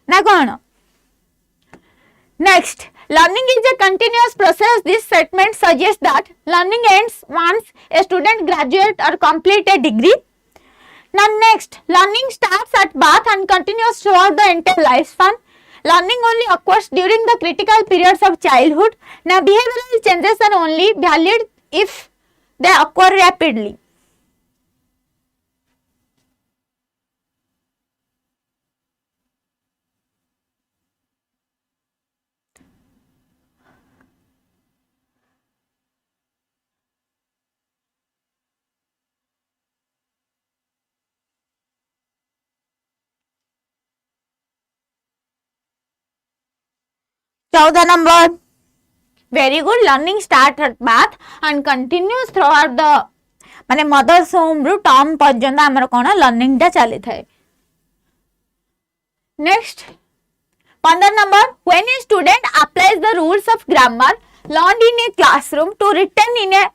[SPEAKER 1] ना कोन next learning is a continuous process this statement suggests that learning ends once a student graduate or complete a degree now next learning starts at birth and continues throughout the entire lifespan learning only occurs during the critical periods of childhood now behavioral changes are only valid if they occur rapidly 14 number very good learning start at birth and continues throughout the माने mother's home रु term पर्यंत हमर कोन learning टा चली थाए next 15 number when a student applies the rules of grammar learned in a classroom to written in a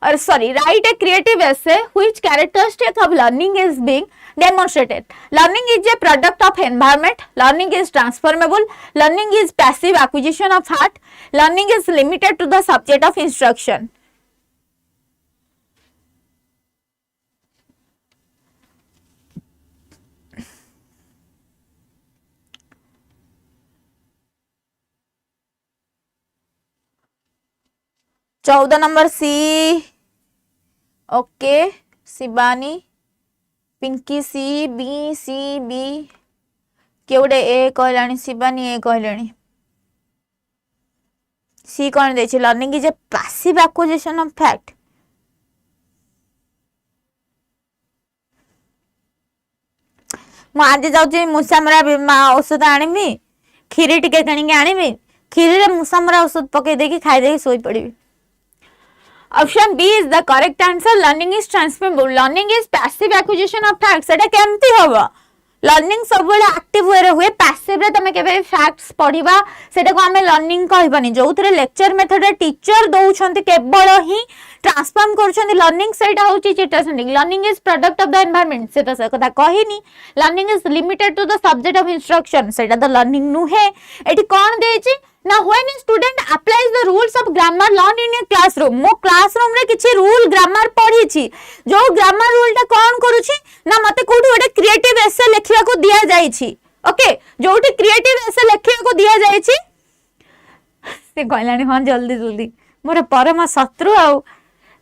[SPEAKER 1] write a creative essay which characteristic of learning is being demonstrated. Learning is a product of environment. Learning is transformable. Learning is passive acquisition of heart. Learning is limited to the subject of instruction. चौदह number C okay Shivani Pinki C B किए गोटे ए कहलानी शिवानी ए कहलानी C कौन देछि learning is a passive acquisition of fact मु आज जाउछि मुसामरा औषध आनिबी खीरी टिके किनिके आनिबी खीरी रे मुसामरा औषध पके देकी खाइ देकी सोई पड़िबी option B is the correct answer learning is transferable learning is passive acquisition of facts सेटा केमती होबो लर्निंग सब बेले एक्टिव वे रे हुए पैसिव रे तमे केबे फैक्ट्स पढिबा सेटा को हमें लर्निंग कहबानी जो थरे लेक्चर मेथड रे टीचर दउछंती केवल ही ट्रांसफॉर्म करछंती लर्निंग सेटा होची चिटरसेंडिंग learning is product of the environment सेटा से कथा कहिनी learning is limited to the subject of instruction सेटा द लर्निंग नु है एटी कोन देछि ना when a student applies the rules of grammar learn in a classroom मो क्लासरूम रे किछि रूल ग्रामर पढी छी जो ग्रामर रूल टा कोन करूछि ना मते कोठी ओटे क्रिएटिव एसे लिखिया को दिया जाई छी ओके जोठी क्रिएटिव एसे लिखिया को दिया जाई छी से कहलानी हां जल्दी जल्दी मोर परम शत्रु आउ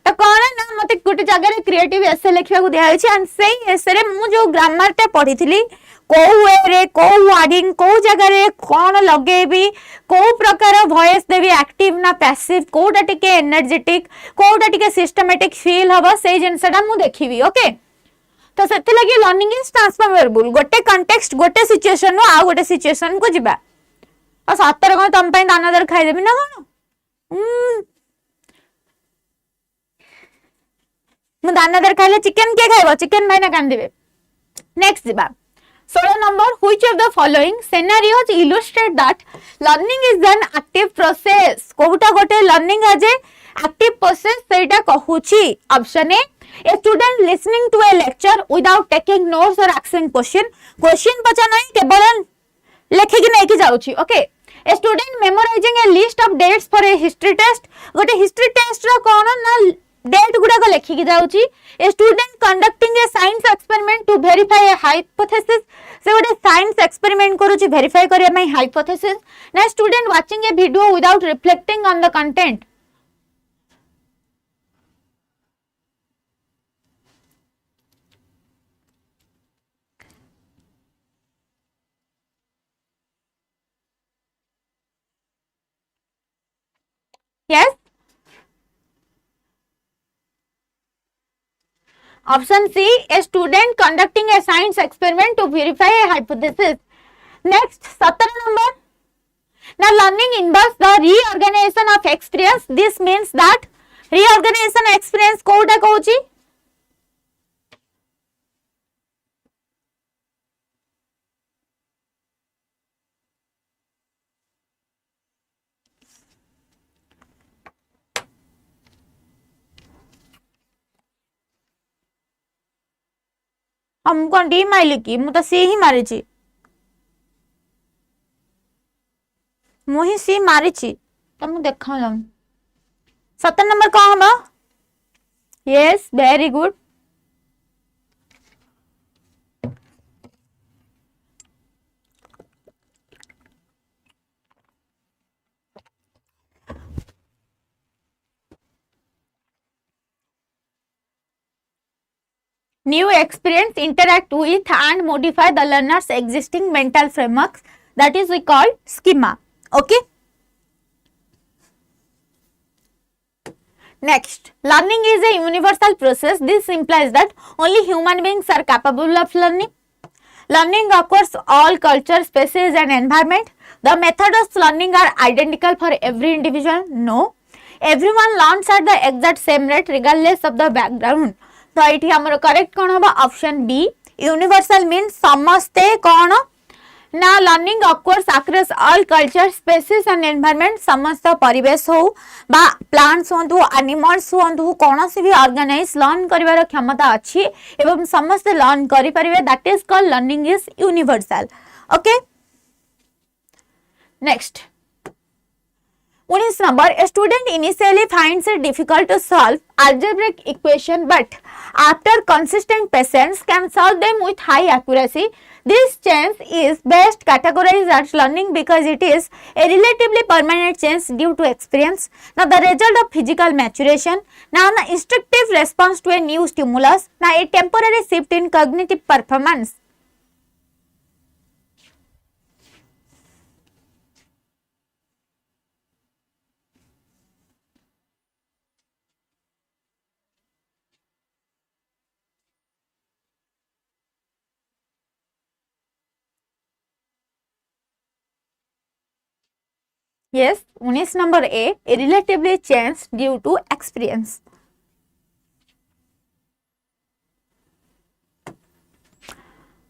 [SPEAKER 1] तो कौन ना मते गोटे जगह क्रिएटिव एसे लिखिया को दिया छी एंड सेही एसे रे मु जो ग्रामर टा पढी थिली को वे रे को वर्डिंग को जगह रे कोन लगेबी को प्रकार वॉइस देबी एक्टिव ना पैसिव कोटा टिके एनर्जेटिक कोटा टिके सिस्टमैटिक फील हबो से जिनसटा मु देखिबी ओके तो सेते लगी लर्निंग इज ट्रांसफरेबल गोटे कॉन्टेक्स्ट गोटे सिचुएशन नो आ गोटे सिचुएशन को जिबा और सतर कोन तम पई दानादार खाइ देबी ना कोन मु दानादार खाइले चिकन के खाइबो चिकन भाई ना कान देबे नेक्स्ट जिबा 16 number which of the following scenarios illustrate that learning is an active process Kota गोटे learning as a active process सेटा कहूची option A a student listening to a lecture without taking notes or asking question पचा नहीं केवल लेखि कि नहीं कि जाउची okay a student memorizing a list of dates for a history test गोटे history test रो कोन ना डेट गुडा को लेखि कि जाउची a student conducting a science experiment to verify a hypothesis से गोटे साइंस एक्सपेरिमेंट करूची वेरीफाई करिया मै हाइपोथेसिस ना student watching a video without reflecting on the content yes Option C, a student conducting a science experiment to verify a hypothesis. Next, 17 number. Now, learning involves the reorganization of experience. This means that reorganization experience कोटा कहूची हम कौन D Miley की मु तो सी ही मारी छी मु ही सी मारी छी तुम देखा लम 17 नंबर कौन हबा yes very good New experience interact with and modify the learner's existing mental frameworks that is we call schema. Okay. Next, learning is a universal process. This implies that only human beings are capable of learning. Learning occurs all culture, species and environment. The methods of learning are identical for every individual. No. Everyone learns at the exact same rate regardless of the background. तो ये हमर correct कौन होबा option B universal means समस्ते कौन ना learning occurs across all culture species and environment समस्त परिवेश हो बा प्लांट्स होंतु एनिमल्स होंतु कोनोसी भी ऑर्गेनाइज लर्न करिवार क्षमता अछि एवं समस्त लर्न करि परिबे that is called learning is universal okay next 19 number a student initially finds it difficult to solve algebraic equation but after consistent patience can solve them with high accuracy. This change is best categorized as learning because it is a relatively permanent change due to experience. Now the result of physical maturation. Now the instructive response to a new stimulus. Now a temporary shift in cognitive performance. Yes, 19 number A, relatively changed due to experience.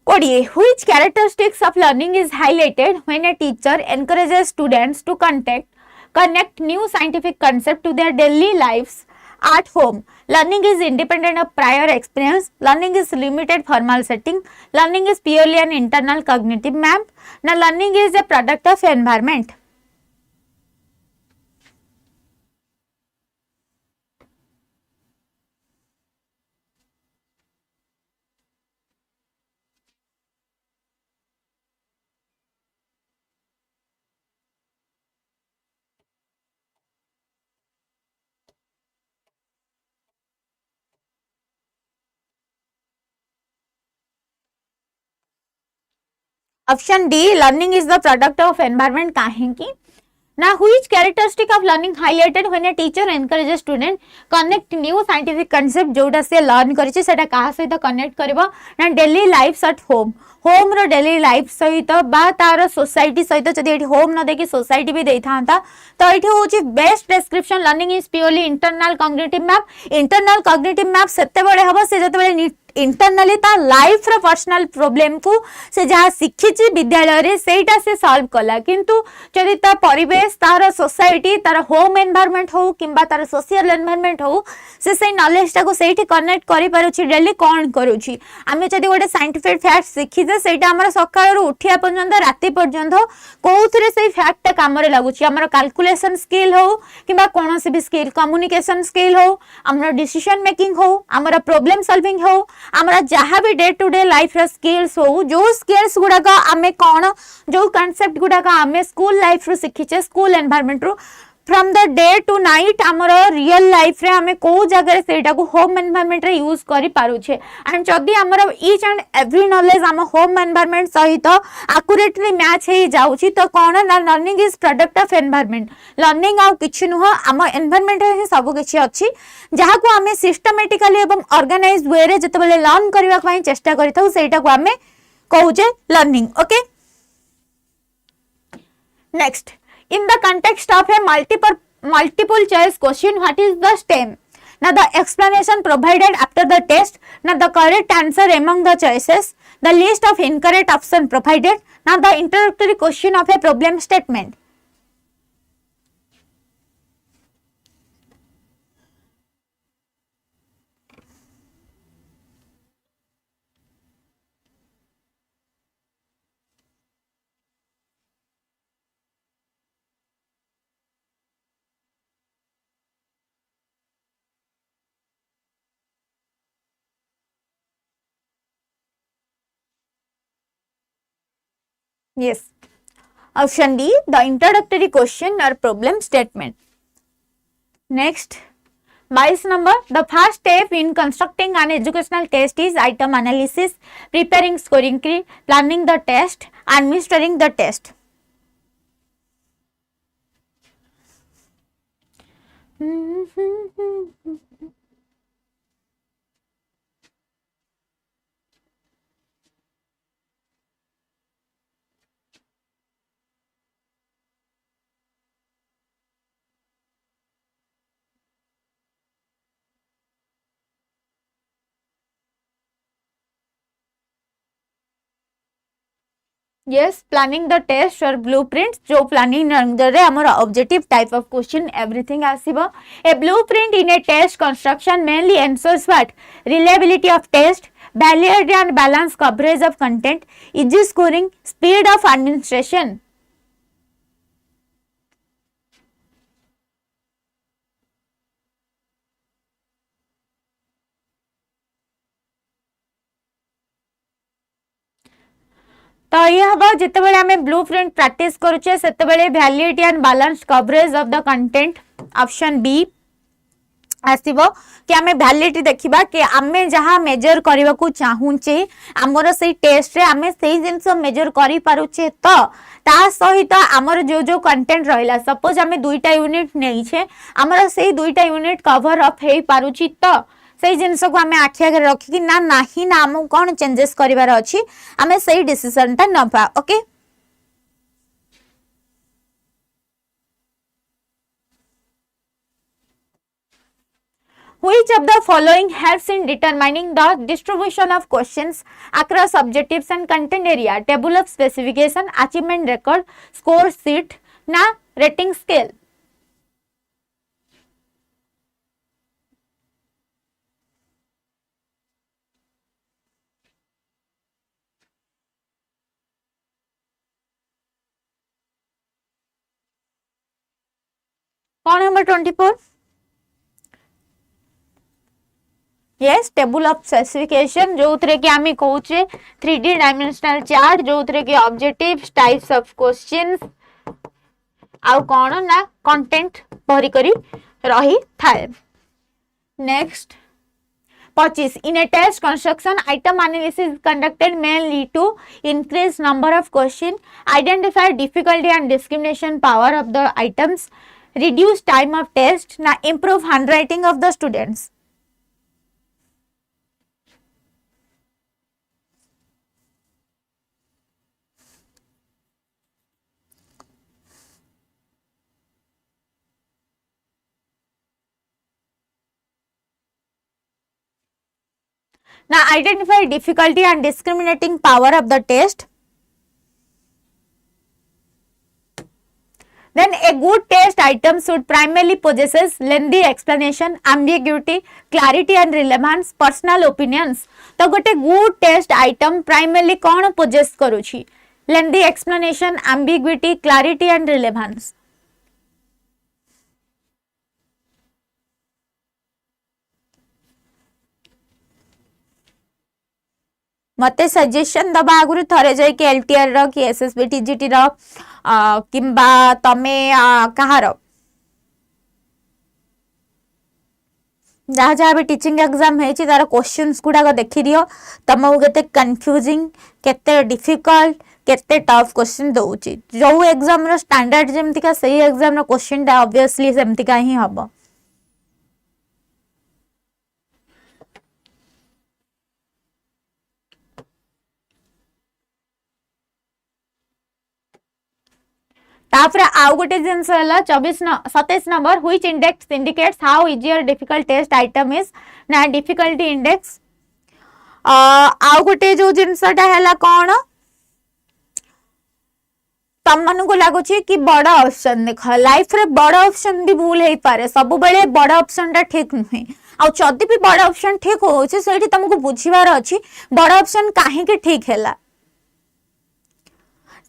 [SPEAKER 1] Odie, which characteristics of learning is highlighted when a teacher encourages students to connect new scientific concepts to their daily lives at home? Learning is independent of prior experience. Learning is limited formal setting. Learning is purely an internal cognitive map. Now, learning is a product of environment. Option D, learning is the product of environment. Kahenki? Now, which characteristic of learning highlighted when a teacher encourages student connect new scientific concept जोटा से learn करिछि सेटा कहा सहित connect करिवो ना daily lives at home row daily life सहित बा तार society सहित जदि एठी होम न देखि सोसाइटी भी देई थांता तो एठी होछि best description learning is purely internal cognitive map सेते बडे हबो से जते बडे इंटरनली ता लाइफ रो पर्सनल प्रॉब्लम को से जहा शिखिछि विद्यालय रे सेटा से सॉल्व कला किंतु जदि ता परिवेश तार सोसाइटी तार होम एनवायरनमेंट हो किंबा तार सोशल एनवायरनमेंट हो से नॉलेज टा को सेठी कनेक्ट करि पारुछि डेली कोन करूछि आमे जदि गोटे साइंटिफिक फैक्ट शिखिजे सेटा हमर सकाळ उठिया पर्यंत राति पर्यंत कोउथरे से फैक्ट काम रे लागुछि हमर कैलकुलेशन स्किल हो किंबा कोनोसी भी स्किल कम्युनिकेशन स्किल हो हमर डिसीजन मेकिंग हो हमर प्रॉब्लम सॉल्विंग हो हमरा जहाँ भी डे टू डे लाइफ रा स्किल्स हो जो स्किल्स गुडा का आमे कौन जो कांसेप्ट गुडा का आमे स्कूल लाइफ रो सिखिचे स्कूल एनवायरनमेंट रो from the day to night आमर रियल लाइफ रे आमे को जगह सेटा को होम एनवायरनमेंट रे यूज करि पारु छे एंड जदी हमर ईच एंड एवरी नॉलेज आम होम एनवायरनमेंट सहित एक्यूरेटली मैच हे जाउची तो कोन ना learning is product of environment learning आ किछि नुह आम एनवायरनमेंट रे सब किछि अछि जहा को आमे सिस्टमैटिकली एवं ऑर्गेनाइज्ड वे रे जते बेले लर्न करबा पई चेष्टा करिथौ सेटा को आमे कहूजे learning okay next in the context of a multiple choice question, what is the STEM? Now the explanation provided after the test, now the correct answer among the choices, the list of incorrect option provided, now the introductory question of a problem statement. Yes. Option D, the introductory question or problem statement. Next, 22 number, the first step in constructing an educational test is item analysis, preparing scoring key, planning the test, administering the test. Yes, planning the test or blueprints जो planning रे हमर objective type of question everything आसीबो a blueprint in a test construction mainly ensures what reliability of test validity and balance coverage of content easy scoring speed of administration. तो ये हम जिते बेले हमें blueprint practice करूचे सेते बेले validity and balanced coverage of the content option B आसीबो कि हमें वैलिडिटी देखिबा कि हमें जहां मेजर करबा को चाहूचे हमर सेही टेस्ट रे हमें सेही जिंस मेजर करि पारुचे तो ता सहित हमर जो जो कंटेंट रहला सपोज हमें दुईटा यूनिट नै छे हमर सेही दुईटा यूनिट कवर अप हे पारुची तो से जिनस को हमें आखि आगे रखी कि ना नाही ना हम कौन चेंजेस करिवार अछि हमें सही डिसीजन ता नबा okay Which of the following helps in determining the distribution of questions across objectives and content area? Table of specification, achievement record, score sheet na rating scale. कौन number 24? Yes table of specification जो थरे कि आमी कहूचे 3D dimensional chart जो थरे कि objectives types of questions आउ कोन ना कंटेंट भरी करी रही थाए. Next 25 in a test construction item analysis conducted may lead to increased number of question, identify difficulty and discrimination power of the items, reduce time of test na improve handwriting of the students. Now identify difficulty and discriminating power of the test. Then a good test item should primarily possesses lengthy explanation, ambiguity, clarity and relevance, personal opinions. तो गोटे good test item primarily कौन possess करूची? Lengthy explanation, ambiguity, clarity and relevance. मते suggestion दबा आगुरी थरे जाई कि LTR रो कि एसएसबी टीजीटी रो किंबा तमे कहार जहाँ जहाँ भी टीचिंग एग्जाम है तार क्वेश्चंस गुड़ाक देखी दियो तुमको केते कंफ्यूजिंग केते डिफिकल्ट केते टफ क्वेश्चन दउची जो एग्जाम रो स्टैंडर्ड जेमतिका सही एग्जाम रो क्वेश्चन टा ऑब्वियसली सेमतिका ही हबो. तापर आउ गोटे जिनस हला 27 number which index indicates how easy और डिफिकल्ट टेस्ट आइटम इज ना डिफिकल्टी इंडेक्स. आउ गोटे जो जिनसटा हला कोन तम मन को लागुची कि बड़ा ऑप्शन देख लाइफ रे बड़ा ऑप्शन भी भूल हे पारे सब बेले बड़ा ऑप्शन टा ठीक नुहे आ जदी भी बड़ा ऑप्शन ठीक होचे सेठी तुमको बुझिबार अछि बड़ा ऑप्शन काहे के ठीक हैला.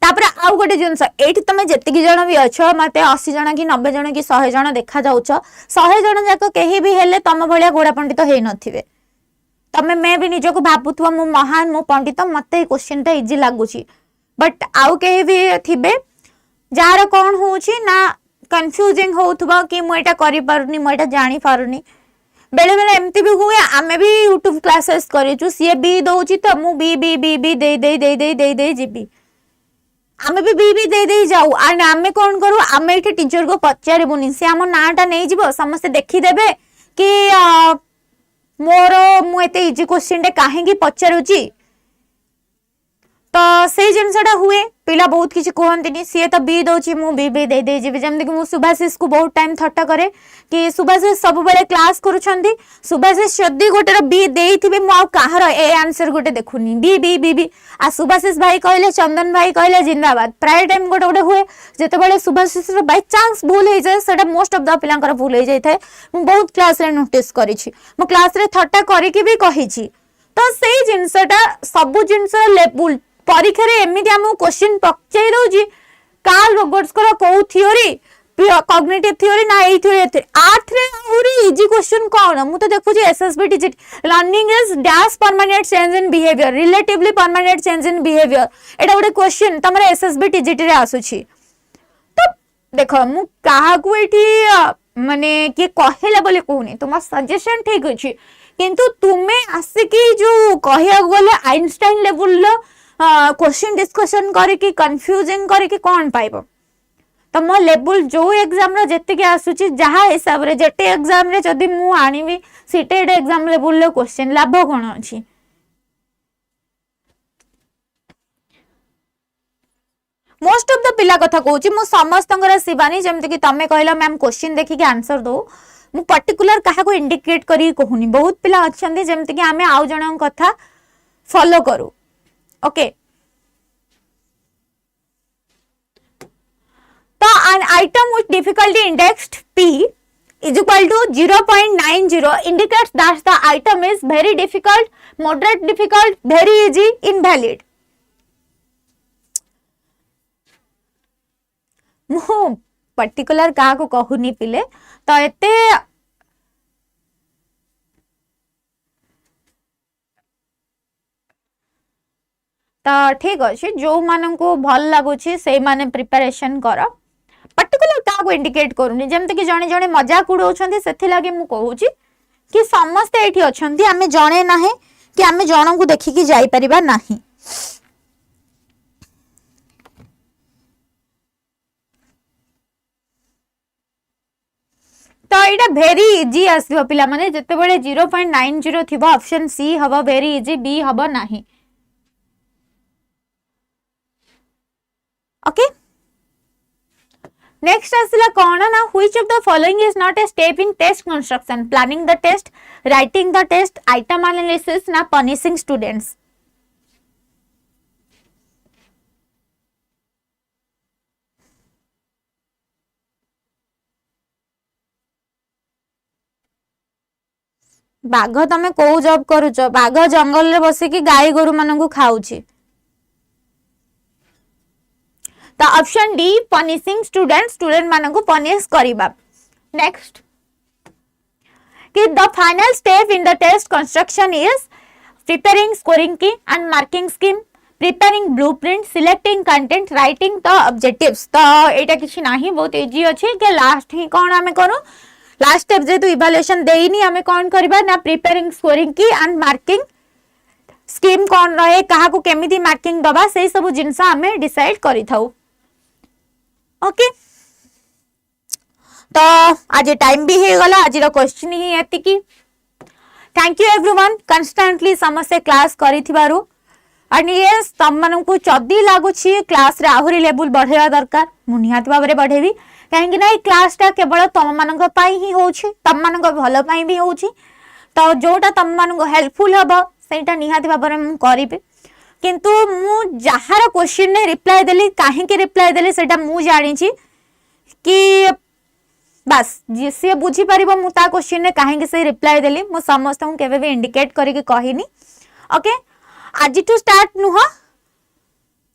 [SPEAKER 1] तापरे आउ गोटे जिनस एठी तमे जेतिकी जण भी अछो मते 80 जण कि 90 जण कि 100 जण देखा जाउछ 100 जण जाक केही भी हेले तम भलिया गोड़ा पंडित हे नथिबे. तमे मैं भी निजको भाबुथवा मु महान मु पंडित मते क्वेश्चन ता इजी लागुची बट आउ केही भी थिबे जार कोन होउची ना कंफ्यूजिंग होउथबा कि मु एटा करि पारुनी मु एटा जानि पारुनी. बेले बेले एमती भी हुए आमे भी YouTube क्लासेस करिचु सी बी दउची त मु बी दे जिबी आमे भी दे जाऊ एंड आमे कौन करू आमे एठी टीचर को पचारबुनी से आम नाटा नहीं जीवो समस्त देखी देबे कि मोर मु एते इजी क्वेश्चन टे काहे की पचारुची तो से जिनसटा हुए पिला बहुत किछि कहंतिनी सी तो बी दउची मु बी दे जेबे जेमति कि मु सुभाषिस को बहुत टाइम थट्टा करे कि सुभाषिस सब बेले क्लास करूछंती सुभाषिस जदी गोटे बी देइथिबे मु आ काहर ए आंसर गोटे देखुनी बी आ सुभाषिस भाई कहले चंदन भाई कहले जिंदाबाद प्राय टाइम गोटे गोटे हुए जेते बेले सुभाषिस रो बाय चांस भूल हे जाय सेटा मोस्ट ऑफ द पिलांकर भूल हे जाय थाए मु बहुत क्लास रे नोटिस करिछि मु क्लास रे थट्टा करी कि भी कहिछि तो सेही जिंसटा सब जिंस लेवल परीक्षा रे एमिति हम क्वेश्चन पक्चै दउजी कार्ल रोबर्ट्स को को थ्योरी कॉग्निटिव थ्योरी ना ए थ्योरी आर्थ रे पूरी इजी क्वेश्चन कोन मु तो देखु जे SSB TGT learning is dash permanent change in behaviour relatively permanent change in behaviour एटा गोटे क्वेश्चन तमरे एसएसबी टीजीटी रे आसुची तो देखो मु काहा को एठी माने के कहेला बोले कहूनी तुम सजेशन ठीक अछि किंतु तुमे आसिकी जो कहिया गले Einstein level low question discussion करके कंफ्यूजिंग करके कौन पाइबो तम लेवल जो एग्जाम रो जेते के आसुची जहा हिसाब रे जेते एग्जाम रे जदी मु आनिबी seated exam level low question लाभ कोन अछि मोस्ट ऑफ द पिला कथा कहूची मु समस्त शिवानी जेमते कि तमे कहला मैम क्वेश्चन देखि के आंसर दो मु पर्टिकुलर कहा को इंडिकेट करी कहूनी बहुत पिला अच्छे जमती कि आमे आउ जन कथा फॉलो करू ओके तो an item with difficulty indexed P is equal to 0.90 indicates that the item is very difficult, moderate difficult, very easy, invalid. मु पर्टिकुलर का को कहूनी पिले तो एते तो ठीक अच्छे जो मान को भल लगुच से माने प्रिपरेशन कर पर्टिकुलर क्या को इंडिकेट करूनी जमते कि जने जने मजाक उड़ाउछंती सेथि लागि मु कहूची कि समस्त एठी अछंती आमे जणे नाही कि आमे जण को देखि कि जाई परिबा नाही तो एटा वेरी इजी आसीबो पिला माने जते बेले 0.90 थिबो ऑप्शन सी हबो वेरी इजी बी हबो नाही ओके नेक्स्ट आसिला कोन ना which of the following is not a step in test construction planning the test writing the test item analysis ना पनिशिंग स्टूडेंट्स बाघ तमे को जॉब करूछ बाघ जंगल रे बसी कि गाय गोरु मानन को खाउची तो ऑप्शन डी पनिशिंग स्टूडेंट मानन को पनिश करिबा नेक्स्ट कि the final step in the test construction is preparing scoring key and marking scheme preparing blueprint selecting content writing the objectives तो एटा किछि नाही बहुत इजी अछि के लास्ट ही कोन हमें करू लास्ट स्टेप जेतु इवैल्यूएशन देइनी हमें कोन करबा ना preparing scoring key and marking scheme कोन रहे कहा को केमिति मार्किंग दबा से सब जिंस हमें डिसाइड करि थाउ ओके तो आज टाइम भी हे गला आज रो क्वेश्चन ही एति की थैंक यू एवरीवन कंस्टेंटली समस्त क्लास करिथिबारु एंड यस तम मानन को चदी लागु छी क्लास रे आहुरी लेवल बढ़ेवा दरकार मु निहात बाबरे बढ़ेबी कहीं ना क्लास टा केवल तुम मान ही होची तम मान भल भी होची तो जोटा तुम मान हेल्पफुल हम से निहाती भाव में करी किंतु मु जार क्वेश्चन ने रिप्लाई देली कहीं रिप्लाई देली सेटा मु जानी कि बस सी बुझी पार मुझा क्वेश्चन ने कहीं से रिप्लाई देली मु समस्त केवे भी इंडिकेट करके कहनी ओके आज टू स्टार्ट नुह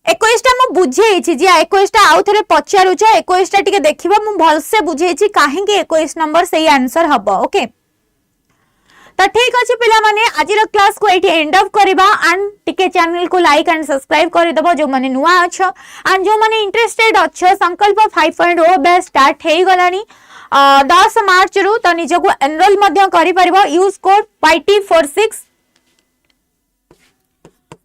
[SPEAKER 1] 21टा मु बुझेइछि जे 21टा आउ थरे पचारुछ 21टा टिके देखिबा मु भलसे बुझेइछि काहे के 21 नंबर सही आंसर हबो ओके तो ठीक अछि पिला माने आज रो क्लास को एठी एंड ऑफ करबा एंड टिके चैनल को लाइक एंड सब्सक्राइब कर दबो जो माने नुआ अछ एंड जो माने इंटरेस्टेड अछ संकल्प 5.0 बैच स्टार्ट हेई गलानी 10 मार्च रु तो निज को एनरोल मध्य करि परबो use code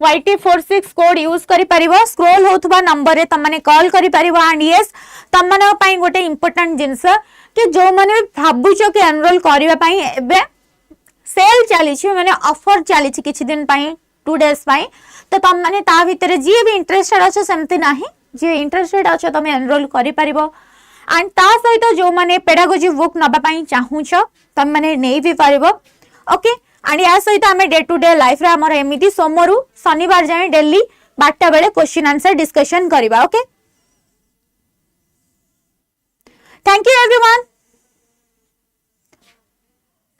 [SPEAKER 1] YT46 code use करि परिबो स्क्रॉल होथबा नंबर रे तमने कॉल करि परिबो एंड यस तमन पई गोटे इंपोर्टेंट जिंस कि जो माने भाबुचो कि एनरोल करिवा पई एबे सेल चली छी माने ऑफर चली छी किछि दिन पई 2 डेज पई तो तम माने ता भीतर जे भी इंटरेस्टेड अछ सेमति नाही जे इंटरेस्टेड अछ तमे एनरोल करि परिबो एंड ता सहित जो माने पेडागोजी बुक नबा पई चाहूछ तम माने नै भी परिबो ओके एंड या सहित आम डे टू डे लाइफ रे हमर एमिति सोमरु शनिवार जाए डेली 12टा बेले क्वेश्चन आंसर डिस्कशन करबा okay thank you everyone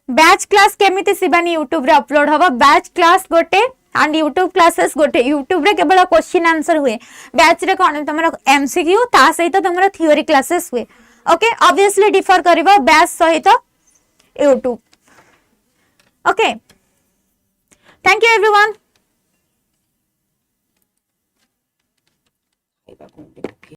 [SPEAKER 1] batch class केमिति सिबानी यूट्यूब रे अपलोड हबो बैच क्लास गोटे एंड यूट्यूब क्लासेस गोटे यूट्यूब रे केवल क्वेश्चन आंसर हुए बैच रे कोन तमरा एमसीक्यू ता सहित तमरा थ्योरी क्लासेस हुए ओके ऑब्वियसली डिफर करबो बैच सहित YouTube okay thank you everyone